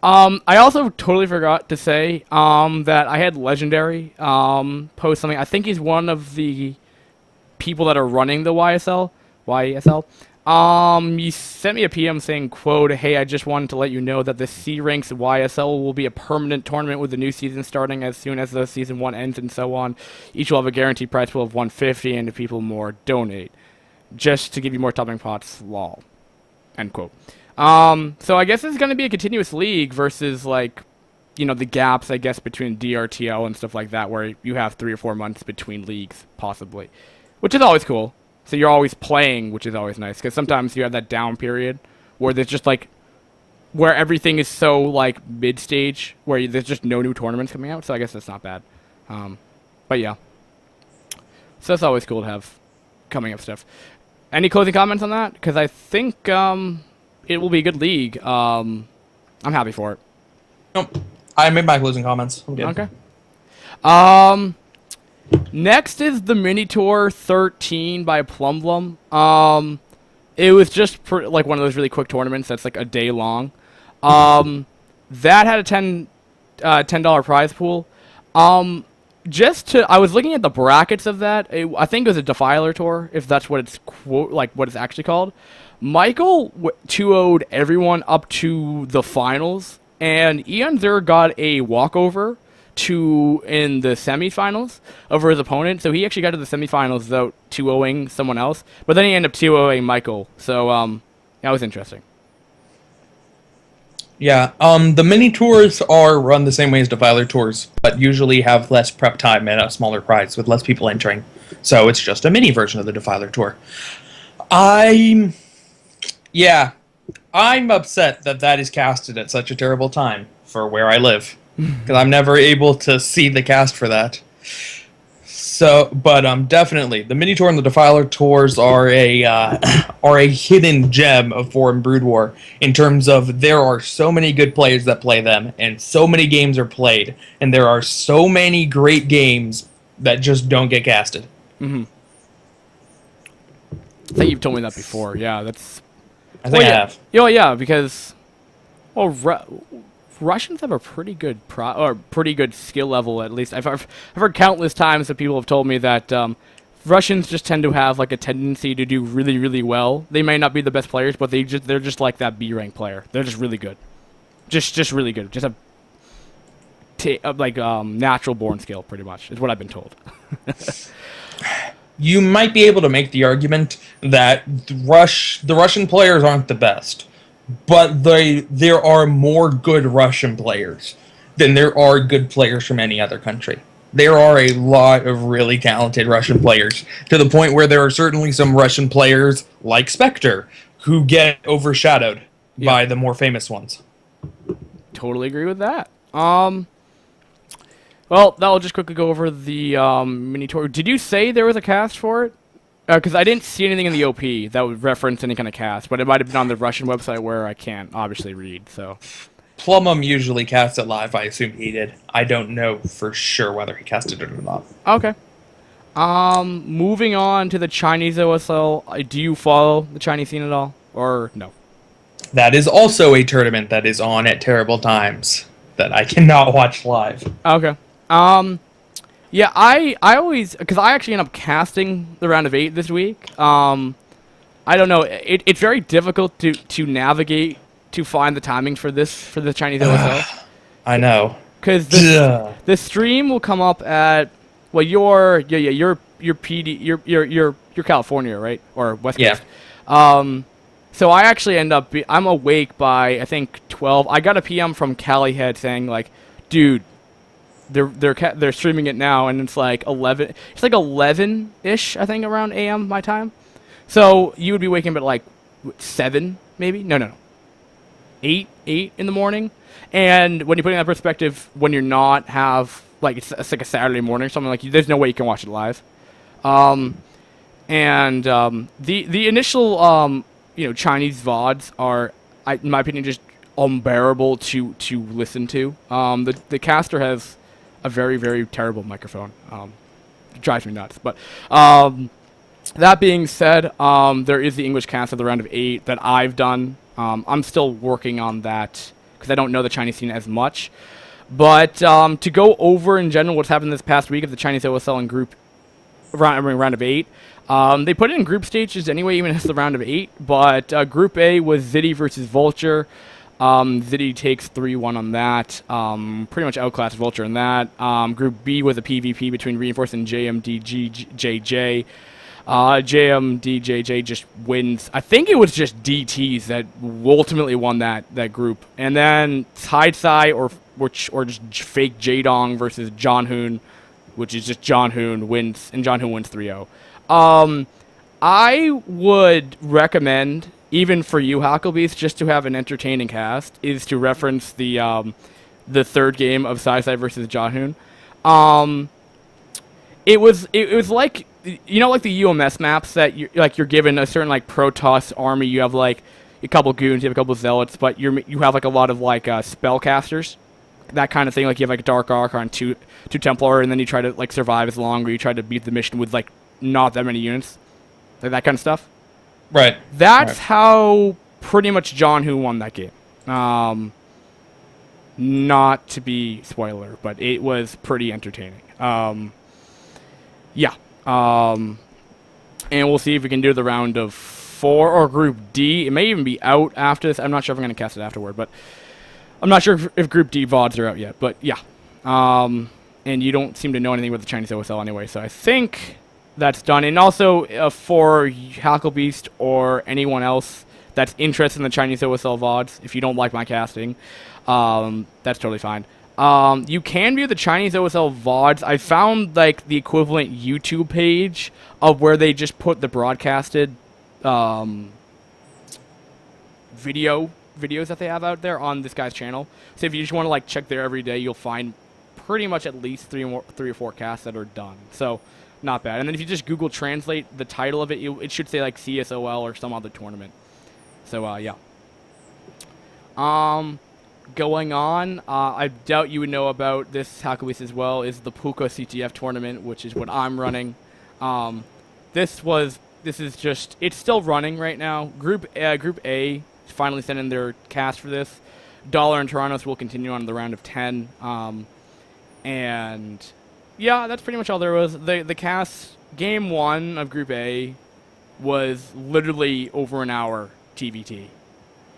[SPEAKER 1] I also totally forgot to say that I had Legendary post something. I think he's one of the people that are running the YSL. He sent me a PM saying, quote, "Hey, I just wanted to let you know that the C Ranks YSL will be a permanent tournament with the new season starting as soon as the season 1 ends and so on. Each will have a guaranteed prize pool of 150 and if people more donate. Just to give you more topping pots, lol." End quote. So I guess it's going to be a continuous league versus, like, the gaps, I guess, between DRTL and stuff like that, where you have 3 or 4 months between leagues, possibly. Which is always cool. So you're always playing, which is always nice, because sometimes you have that down period where there's just, like, where everything is so, like, mid-stage, where there's just no new tournaments coming out, so I guess that's not bad. But yeah. So that's always cool to have coming up stuff. Any closing comments on that? Because I think it will be a good league. I'm happy for it.
[SPEAKER 2] Nope. I made my closing comments. I'm good.
[SPEAKER 1] Okay. Next is the Mini Tour 13 by Plum. It was just like one of those really quick tournaments that's like a day long. That had a $10 prize pool. I was looking at the brackets of that. I think it was a Defiler Tour, if that's what it's what it's actually called. Michael 2-0'd everyone up to the finals, and Ian Zur got a walkover in the semifinals over his opponent. So he actually got to the semifinals without 2-0ing someone else, but then he ended up 2-0ing Michael. So that was interesting.
[SPEAKER 2] Yeah, the mini tours are run the same way as Defiler tours, but usually have less prep time and a smaller prize with less people entering. So it's just a mini version of the Defiler tour. I'm upset that is casted at such a terrible time for where I live, because I'm never able to see the cast for that. So, but definitely the mini tour and the Defiler tours are a hidden gem of Foreign Brood War in terms of there are so many good players that play them, and so many games are played, and there are so many great games that just don't get casted.
[SPEAKER 1] Mm-hmm. I think you've told me that before. Yeah, that's.
[SPEAKER 2] I think I have.
[SPEAKER 1] Yeah, because Russians have a pretty good pretty good skill level, at least. I've heard countless times that people have told me that Russians just tend to have like a tendency to do really, really well. They may not be the best players, but they're just like that B rank player. They're just really good, just really good. Just natural born skill, pretty much, is what I've been told.
[SPEAKER 2] You might be able to make the argument that the Russian players aren't the best, but there are more good Russian players than there are good players from any other country. There are a lot of really talented Russian players, to the point where there are certainly some Russian players, like Spectre, who get overshadowed by the more famous ones.
[SPEAKER 1] Totally agree with that. Well, I'll just quickly go over the mini tour. Did you say there was a cast for it? Because I didn't see anything in the OP that would reference any kind of cast, but it might have been on the Russian website where I can't obviously read. So,
[SPEAKER 2] Plumum usually casts it live. I assume he did. I don't know for sure whether he casted it or not.
[SPEAKER 1] Okay. Moving on to the Chinese OSL. Do you follow the Chinese scene at all, or no?
[SPEAKER 2] That is also a tournament that is on at terrible times that I cannot watch live.
[SPEAKER 1] Okay. Yeah, I always, because I actually end up casting the round of 8 this week. I don't know. It's very difficult to navigate to find the timings for the Chinese OSL.
[SPEAKER 2] I know.
[SPEAKER 1] Because the stream will come up at you're California, right, or West Coast.
[SPEAKER 2] Yeah.
[SPEAKER 1] So I actually I'm awake by I think 12. I got a PM from Calihead saying like, dude, they're streaming it now, and it's like 11. It's like 11-ish, I think, around AM my time. So you would be waking up at like 7, maybe? No. 8 in the morning. And when you put it in that perspective, when you're it's like a Saturday morning or something, like there's no way you can watch it live. And the initial Chinese VODs are, in my opinion, just unbearable to listen to. The caster has a very, very terrible microphone. It drives me nuts. But that being said, there is the English cast of the round of 8 that I've done. I'm still working on that because I don't know the Chinese scene as much. But to go over in general what's happened this past week of the Chinese OSL in round of 8. They put it in group stages anyway, even as the round of 8. But Group A was Ziddy versus Vulture. Ziddy takes 3-1 on that. Pretty much outclassed Vulture in that. Group B was a PvP between Reinforce and JMDJJ. JMDJJ just wins. I think it was just DTs that ultimately won that group. And then Sai or just fake Jadong versus John Hoon, which is just John Hoon wins, and John Hoon wins 3-0. I would recommend, even for you, Hucklebees, just to have an entertaining cast, is to reference the third game of Sai versus John Hoon. It was like, like the UMS maps that you're given a certain like Protoss army. You have like a couple goons, you have a couple zealots, but you have like a lot of like spellcasters, that kind of thing. Like you have like a Dark Archon, two Templar, and then you try to like survive as long, or you try to beat the mission with like not that many units, like that kind of stuff.
[SPEAKER 2] Right.
[SPEAKER 1] That's how pretty much John Who won that game. Not to be spoiler, but it was pretty entertaining. Yeah. And we'll see if we can do the round of 4 or Group D. It may even be out after this. I'm not sure if I'm going to cast it afterward, but I'm not sure if Group D VODs are out yet. But yeah. And you don't seem to know anything about the Chinese OSL anyway, so I think that's done. And also for Hucklebeast or anyone else that's interested in the Chinese OSL VODs, if you don't like my casting, that's totally fine. You can view the Chinese OSL VODs. I found like the equivalent YouTube page of where they just put the broadcasted videos that they have out there on this guy's channel. So if you just want to like check there every day, you'll find pretty much at least three or four casts that are done. So not bad. And then if you just Google Translate the title of it, it should say like CSOL or some other tournament. So yeah. Going on, I doubt you would know about this, Hucklebeast, as well, is the Puka CTF tournament, which is what I'm running. This is just, it's still running right now. Group A finally sent in their cast for this. Dollar and Toronto's will continue on the round of 10. And yeah, that's pretty much all there was. The cast, game 1 of Group A was literally over an hour TVT.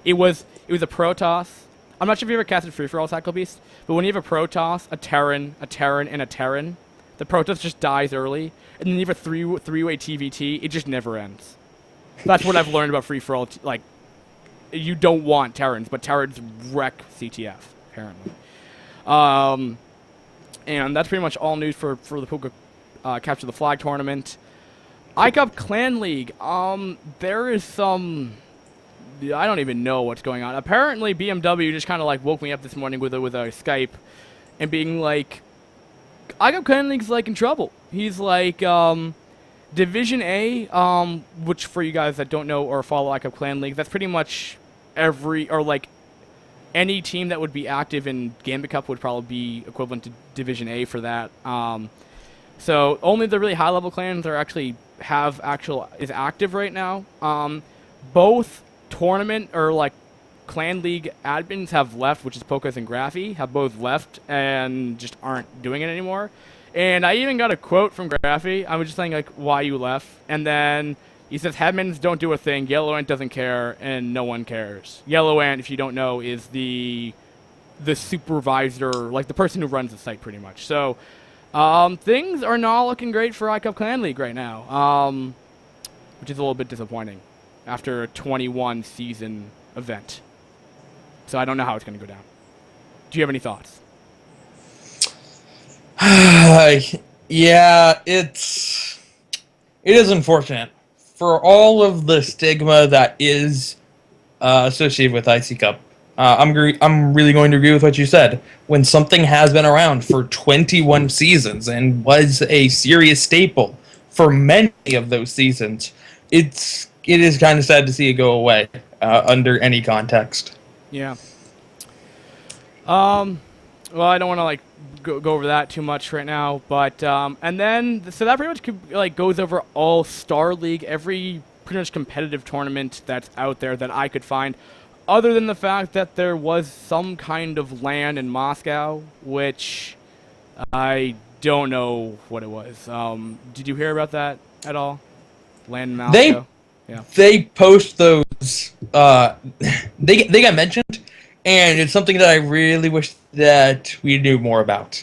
[SPEAKER 1] It was a Protoss. I'm not sure if you ever casted free-for-all Hucklebeast, but when you have a Protoss, a Terran, and a Terran, the Protoss just dies early, and then you have a three-way TVT, it just never ends. That's what I've learned about free-for-all. Like, you don't want Terrans, but Terrans wreck CTF, apparently. And that's pretty much all news for the Puka Capture the Flag tournament. ICUP Clan League, there is some... I don't even know what's going on. Apparently, BMW just kind of like woke me up this morning with a Skype, and being like, "ICUP Clan League's like in trouble." He's like, Division A, which for you guys that don't know or follow ICUP Clan League, that's pretty much any team that would be active in Gambit Cup would probably be equivalent to Division A for that. So only the really high level clans are is active right now. Both tournament or like Clan League admins have left, which is Pokas and Graphy, have both left and just aren't doing it anymore. And I even got a quote from Graphy. I was just saying like why you left, and then he says admins don't do a thing, Yellow Ant doesn't care, and no one cares. Yellow Ant, if you don't know, is the supervisor, like the person who runs the site pretty much. So things are not looking great for ICUP Clan League right now, which is a little bit disappointing after a 21 season event. So I don't know how it's going to go down. Do you have any thoughts?
[SPEAKER 2] Yeah, it is unfortunate for all of the stigma that is associated with IC Cup. I'm really going to agree with what you said. When something has been around for 21 seasons and was a serious staple for many of those seasons. It is kind of sad to see it go away under any context.
[SPEAKER 1] Yeah. Well, I don't want to like go over that too much right now, but and then so that pretty much goes over all Star League, every pretty much competitive tournament that's out there that I could find, other than the fact that there was some kind of LAN in Moscow, which I don't know what it was. Did you hear about that at all? LAN in Moscow.
[SPEAKER 2] They post those. They got mentioned. And it's something that I really wish that we knew more about.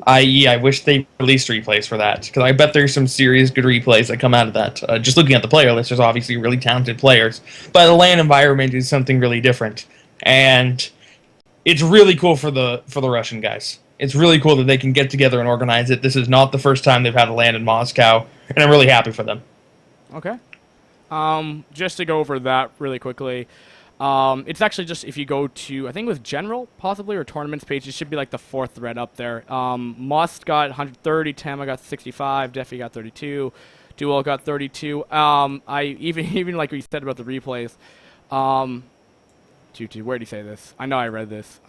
[SPEAKER 2] I.e., I wish they released replays for that. Because I bet there's some serious good replays that come out of that. Just looking at the player list, there's obviously really talented players. But the LAN environment is something really different. And it's really cool for the Russian guys. It's really cool that they can get together and organize it. This is not the first time they've had a LAN in Moscow. And I'm really happy for them.
[SPEAKER 1] Okay. Just to go over that really quickly. It's actually just if you go to, I think it was General, possibly, or Tournaments page, it should be like the 4th thread up there. Must got 130, Tama got 65, Defi got 32, Duel got 32. I even like what you said about the replays. Where did he say this? I know I read this.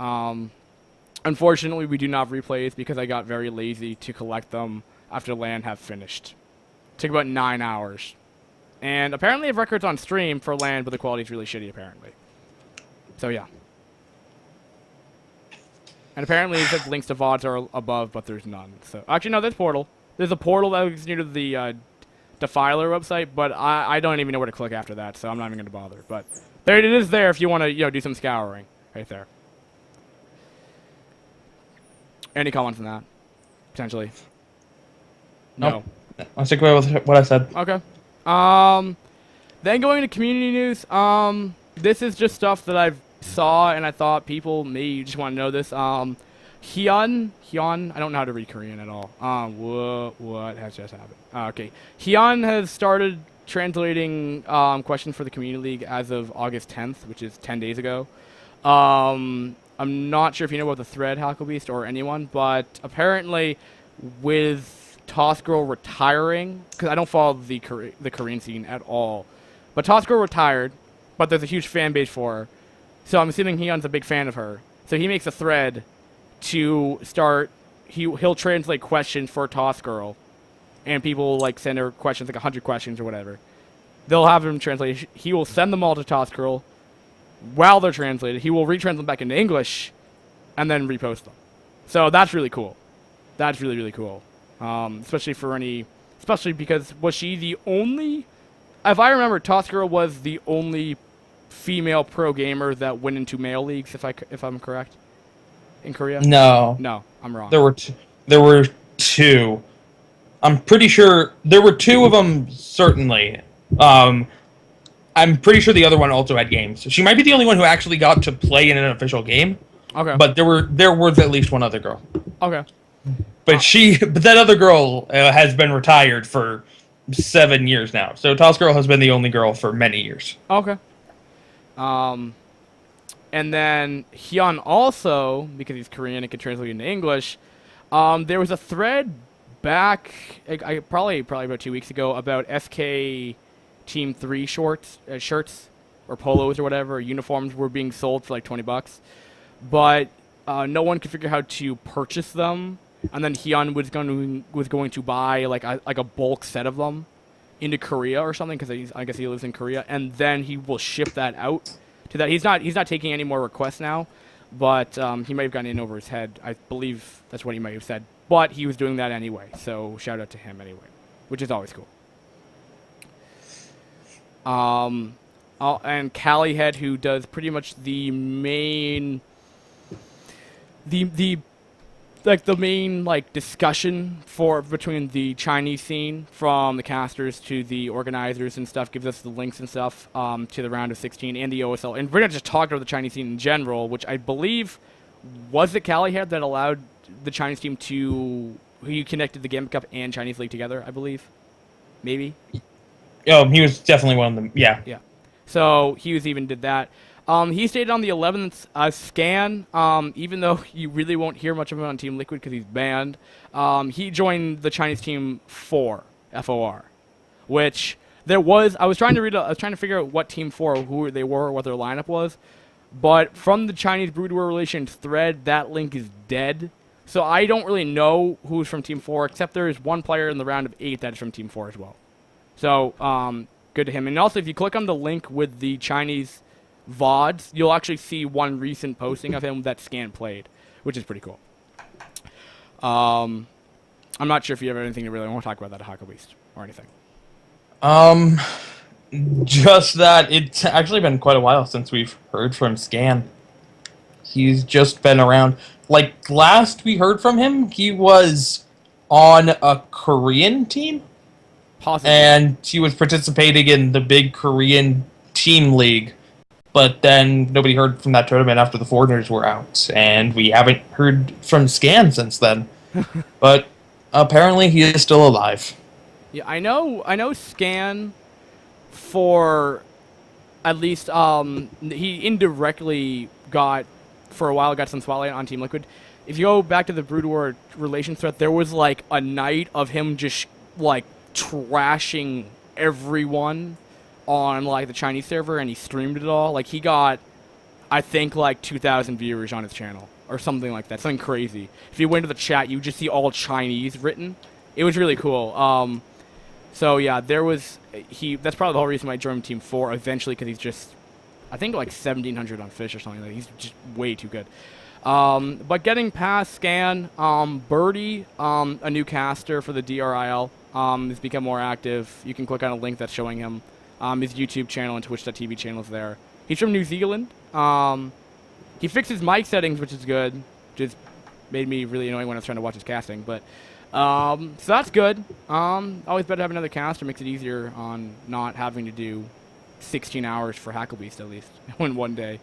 [SPEAKER 1] Unfortunately, we do not have replays because I got very lazy to collect them after LAN have finished. It took about 9 hours. And apparently I have records on stream for LAN, but the quality is really shitty, apparently. So, yeah. And apparently it says links to VODs are above, but there's none. So, actually, no, there's Portal. There's a Portal that is near to the Defiler website, but I don't even know where to click after that, so I'm not even going to bother. But there it is there if you want to, do some scouring. Right there. Any comments on that? Potentially? No.
[SPEAKER 2] I'll stick with what I said.
[SPEAKER 1] Okay. Then going to community news, this is just stuff that I saw and I thought people may just want to know this. Hyun, I don't know how to read Korean at all. What has just happened? Okay. Hyun has started translating, questions for the community league as of August 10th, which is 10 days ago. I'm not sure if you know about the thread, Hucklebeast, or anyone, but apparently with Toss Girl retiring, because I don't follow the Korean scene at all, but Toss Girl retired, but there's a huge fan base for her, so I'm assuming Hyun's a big fan of her. So he makes a thread to start. He'll translate questions for Toss Girl, and people send her questions, 100 questions or whatever. They'll have him translate. He will send them all to Toss Girl while they're translated. He will retranslate them back into English, and then repost them. So that's really cool. That's really, really cool. Especially because was she the only, if I remember, Toss Girl was the only female pro gamer that went into male leagues, if I'm correct, in Korea?
[SPEAKER 2] No,
[SPEAKER 1] I'm wrong.
[SPEAKER 2] There were two. I'm pretty sure there were two of them, certainly. I'm pretty sure the other one also had games. She might be the only one who actually got to play in an official game.
[SPEAKER 1] Okay.
[SPEAKER 2] But there was at least one other girl.
[SPEAKER 1] Okay.
[SPEAKER 2] But that other girl has been retired for 7 years now. So Toss Girl has been the only girl for many years.
[SPEAKER 1] Okay. And then Hyun also, because he's Korean and can translate into English, there was a thread back, probably about 2 weeks ago, about SK Team 3 shirts, or polos or whatever, or uniforms were being sold for $20. But no one could figure out how to purchase them. And then Hyun was going to buy a bulk set of them into Korea or something, because I guess he lives in Korea, and then he will ship that out to that. He's not taking any more requests now, but he might have gotten in over his head. I believe that's what he might have said, but he was doing that anyway. So shout out to him anyway, which is always cool. And Callie Head, who does pretty much the main discussion between the Chinese scene, from the casters to the organizers and stuff, gives us the links and stuff to the round of 16 and the OSL. And we're going to just talk about the Chinese scene in general, which I believe was it Callie Head that allowed the Chinese team to, he connected the Gambit Cup and Chinese League together, I believe. Maybe?
[SPEAKER 2] Oh, he was definitely one of them. Yeah.
[SPEAKER 1] Yeah. So he did that. He stayed on the 11th scan, even though you really won't hear much of him on Team Liquid because he's banned. He joined the Chinese team 4, FOR. which there was. I was trying to figure out what Team 4, who they were, what their lineup was, but from the Chinese Brood War Relations thread, that link is dead. So I don't really know who's from Team 4, except there is one player in the round of 8 that is from Team 4 as well. So, good to him. And also, if you click on the link with the Chinese VODs, you'll actually see one recent posting of him that Scan played, which is pretty cool. I'm not sure if you have anything you really want to talk about that at Hackle Beast or anything.
[SPEAKER 2] Just that it's actually been quite a while since we've heard from Scan. He's just been around. Like, last we heard from him, he was on a Korean team.
[SPEAKER 1] Possibly.
[SPEAKER 2] And he was participating in the big Korean team league. But then nobody heard from that tournament after the foreigners were out. And we haven't heard from Scan since then. But apparently he is still alive.
[SPEAKER 1] Yeah, I know Scan for at least he indirectly got some spotlight on Team Liquid. If you go back to the Brood War Relations thread, there was like a night of him just like trashing everyone on like the Chinese server, and he streamed it all. Like, he got, I think, like 2,000 viewers on his channel or something like that, something crazy. If you went to the chat, you would just see all Chinese written. It was really cool. So yeah, that's probably the whole reason why I joined Team 4 eventually, because he's just, I think, like 1,700 on Fish or something like that. He's just way too good. But getting past Scan, Birdie, a new caster for the DRIL, has become more active. You can click on a link that's showing him his YouTube channel and Twitch.tv channels there. He's from New Zealand. He fixed his mic settings, which is good. Just made me really annoying when I was trying to watch his casting. But so that's good. Always better to have another caster. Makes it easier on not having to do 16 hours for Hacklebeast, at least, in one day.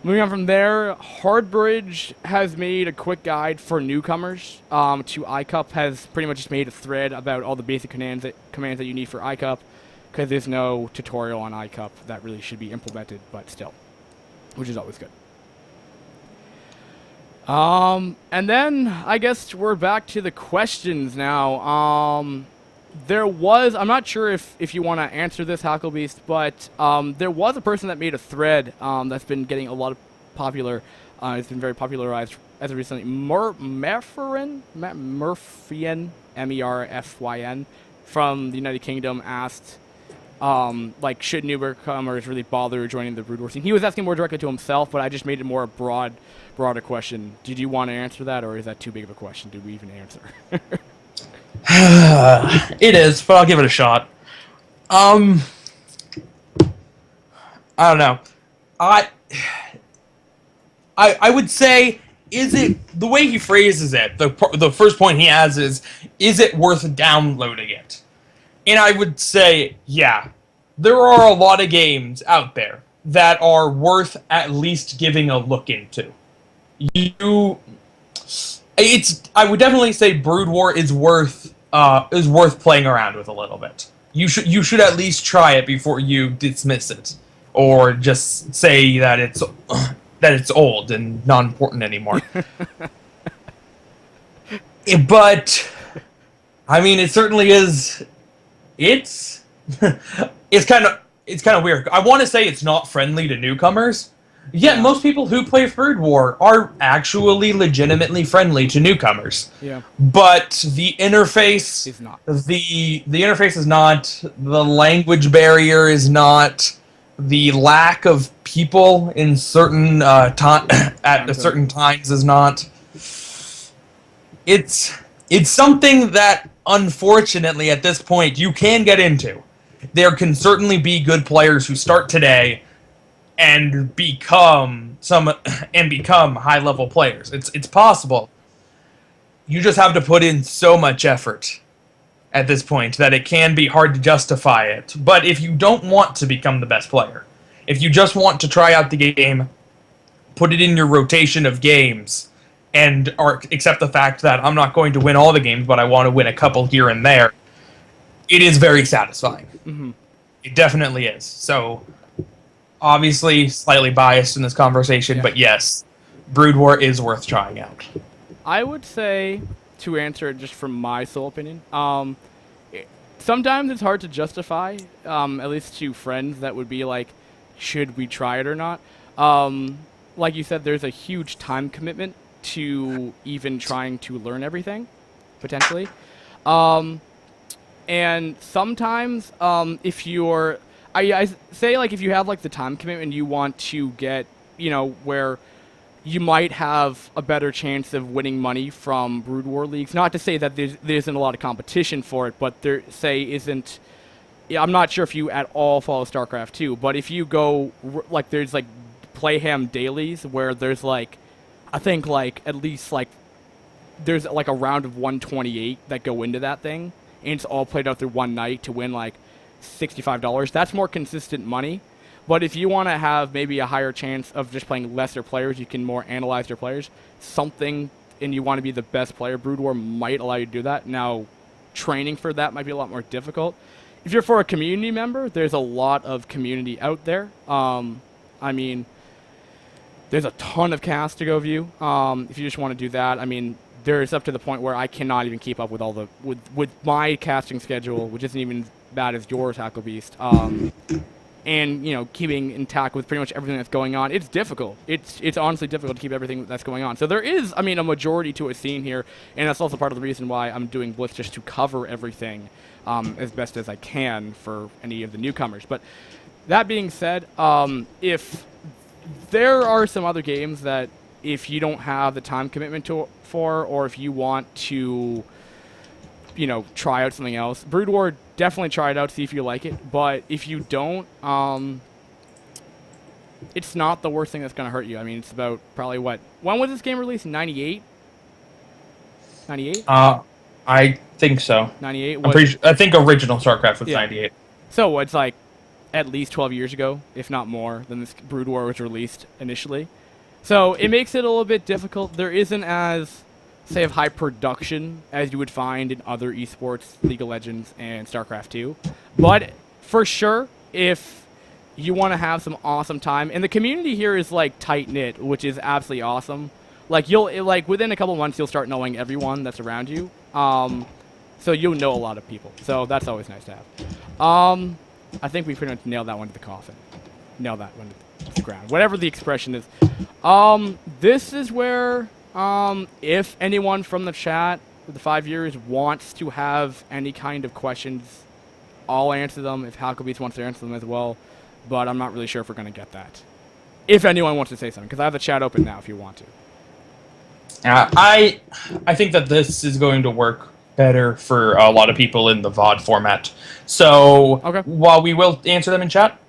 [SPEAKER 1] Moving on from there, Hardbridge has made a quick guide for newcomers to iCup. Has pretty much just made a thread about all the basic commands that you need for iCup, because there's no tutorial on iCup that really should be implemented, but still, which is always good. And then I guess we're back to the questions now. I'm not sure if you want to answer this, Hacklebeast, but there was a person that made a thread that's been getting a lot of popular. It's been very popularized as of recently. Murfyn, Merfyn, from the United Kingdom asked, like, should newcomers really bother joining the Brood War scene? He was asking more directly to himself, but I just made it more a broader question. Did you want to answer that, or is that too big of a question? Did we even answer?
[SPEAKER 2] It is, but I'll give it a shot. I don't know. I would say, is it, the way he phrases it, the first point he has is it worth downloading it? And I would say, yeah. There are a lot of games out there that are worth at least giving a look into. I would definitely say Brood War is worth playing around with a little bit. You should at least try it before you dismiss it, or just say that it's old and not important anymore. But I mean, it certainly is. It's kind of weird. I want to say it's not friendly to newcomers. Yet most people who play Brood War are actually legitimately friendly to newcomers.
[SPEAKER 1] Yeah.
[SPEAKER 2] But the interface
[SPEAKER 1] is not.
[SPEAKER 2] The interface is not. The language barrier is not. The lack of people in certain certain times is not. It's something that, unfortunately, at this point, you can get into. There can certainly be good players who start today and become high-level players. It's possible. You just have to put in so much effort at this point that it can be hard to justify it. But if you don't want to become the best player, if you just want to try out the game, put it in your rotation of games, and accept the fact that I'm not going to win all the games, but I want to win a couple here and there, it is very satisfying.
[SPEAKER 1] Mm-hmm.
[SPEAKER 2] It definitely is. So, obviously, slightly biased in this conversation, but yes, Brood War is worth trying out.
[SPEAKER 1] I would say, to answer it just from my sole opinion, sometimes it's hard to justify, at least to friends that would be like, should we try it or not? Like you said, there's a huge time commitment to even trying to learn everything, potentially. And sometimes, if you're, I say like if you have like the time commitment, you want to get, where you might have a better chance of winning money from Brood War leagues. Not to say that there isn't a lot of competition for it, but there isn't. Yeah, I'm not sure if you at all follow StarCraft 2, but if you go like there's like Playham dailies where there's like, I think like at least like there's like a round of 128 that go into that thing, and it's all played out through one night to win like $65. That's more consistent money. But if you want to have maybe a higher chance of just playing lesser players, you can more analyze your players, and you want to be the best player, Brood War might allow you to do that. Now, training for that might be a lot more difficult. If you're for a community member, there's a lot of community out there. I mean, there's a ton of casts to go view. If you just want to do that, I mean, there's up to the point where I cannot even keep up with all the with my casting schedule, which isn't even as bad as yours, Hacklebeast. And keeping intact with pretty much everything that's going on, it's difficult. It's honestly difficult to keep everything that's going on. So there is, I mean, a majority to a scene here, and that's also part of the reason why I'm doing Blitz, just to cover everything as best as I can for any of the newcomers. But that being said, if there are some other games that if you don't have the time commitment for, or if you want to try out something else, Brood War, definitely try it out, see if you like it. But if you don't, it's not the worst thing that's going to hurt you. I mean, it's about probably when was this game released? 98? 98?
[SPEAKER 2] I think so.
[SPEAKER 1] 98?
[SPEAKER 2] I think original StarCraft was 98.
[SPEAKER 1] So it's like at least 12 years ago, if not more, than this Brood War was released initially. So it makes it a little bit difficult. There isn't as, say, of high production as you would find in other esports, League of Legends and StarCraft 2. But for sure, if you want to have some awesome time, and the community here is like tight knit, which is absolutely awesome. Like within a couple months, you'll start knowing everyone that's around you. So you'll know a lot of people. So that's always nice to have. I think we pretty much nailed that one to the coffin. Nailed that one to the ground. Whatever the expression is. This is where, if anyone from the chat with the 5 years wants to have any kind of questions, I'll answer them if Hacklebeast wants to answer them as well. But I'm not really sure if we're going to get that. If anyone wants to say something, because I have the chat open now if you want to.
[SPEAKER 2] I think that this is going to work better for a lot of people in the VOD format. So while we will answer them in chat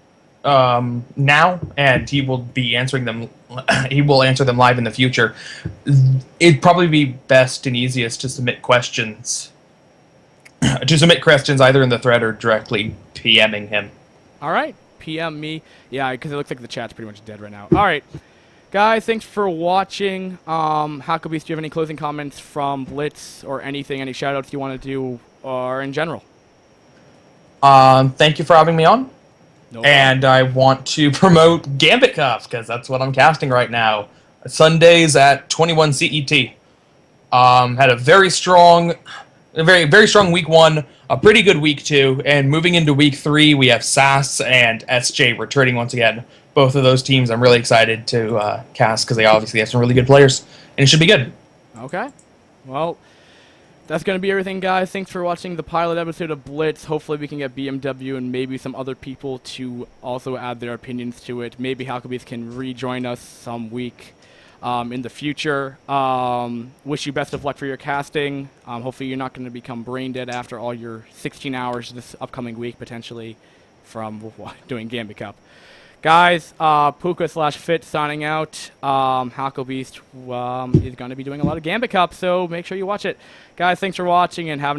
[SPEAKER 2] now, and he will be answering them, he will answer them live in the future, it'd probably be best and easiest to submit questions. To submit questions either in the thread or directly PMing him.
[SPEAKER 1] All right, PM me. Yeah, because it looks like the chat's pretty much dead right now. All right. Guys, thanks for watching. Hacklebeast, do you have any closing comments from Blitz or anything, any shoutouts you want to do, or in general?
[SPEAKER 2] Thank you for having me on.
[SPEAKER 1] No
[SPEAKER 2] and I want to promote Gambit Cup, because that's what I'm casting right now. Sundays at 21 CET. Had a very strong week 1, a pretty good week 2, and moving into week 3, we have SAS and SJ returning once again. Both of those teams I'm really excited to cast because they obviously have some really good players, and it should be good.
[SPEAKER 1] Okay. Well, that's going to be everything, guys. Thanks for watching the pilot episode of Blitz. Hopefully we can get BMW and maybe some other people to also add their opinions to it. Maybe Hacklebeast can rejoin us some week in the future. Wish you best of luck for your casting. Hopefully you're not going to become brain dead after all your 16 hours this upcoming week, potentially, from doing Gambit Cup. Guys, Puka/Fit signing out. Hacklebeast is going to be doing a lot of Gambit Cup, so make sure you watch it. Guys, thanks for watching, and have a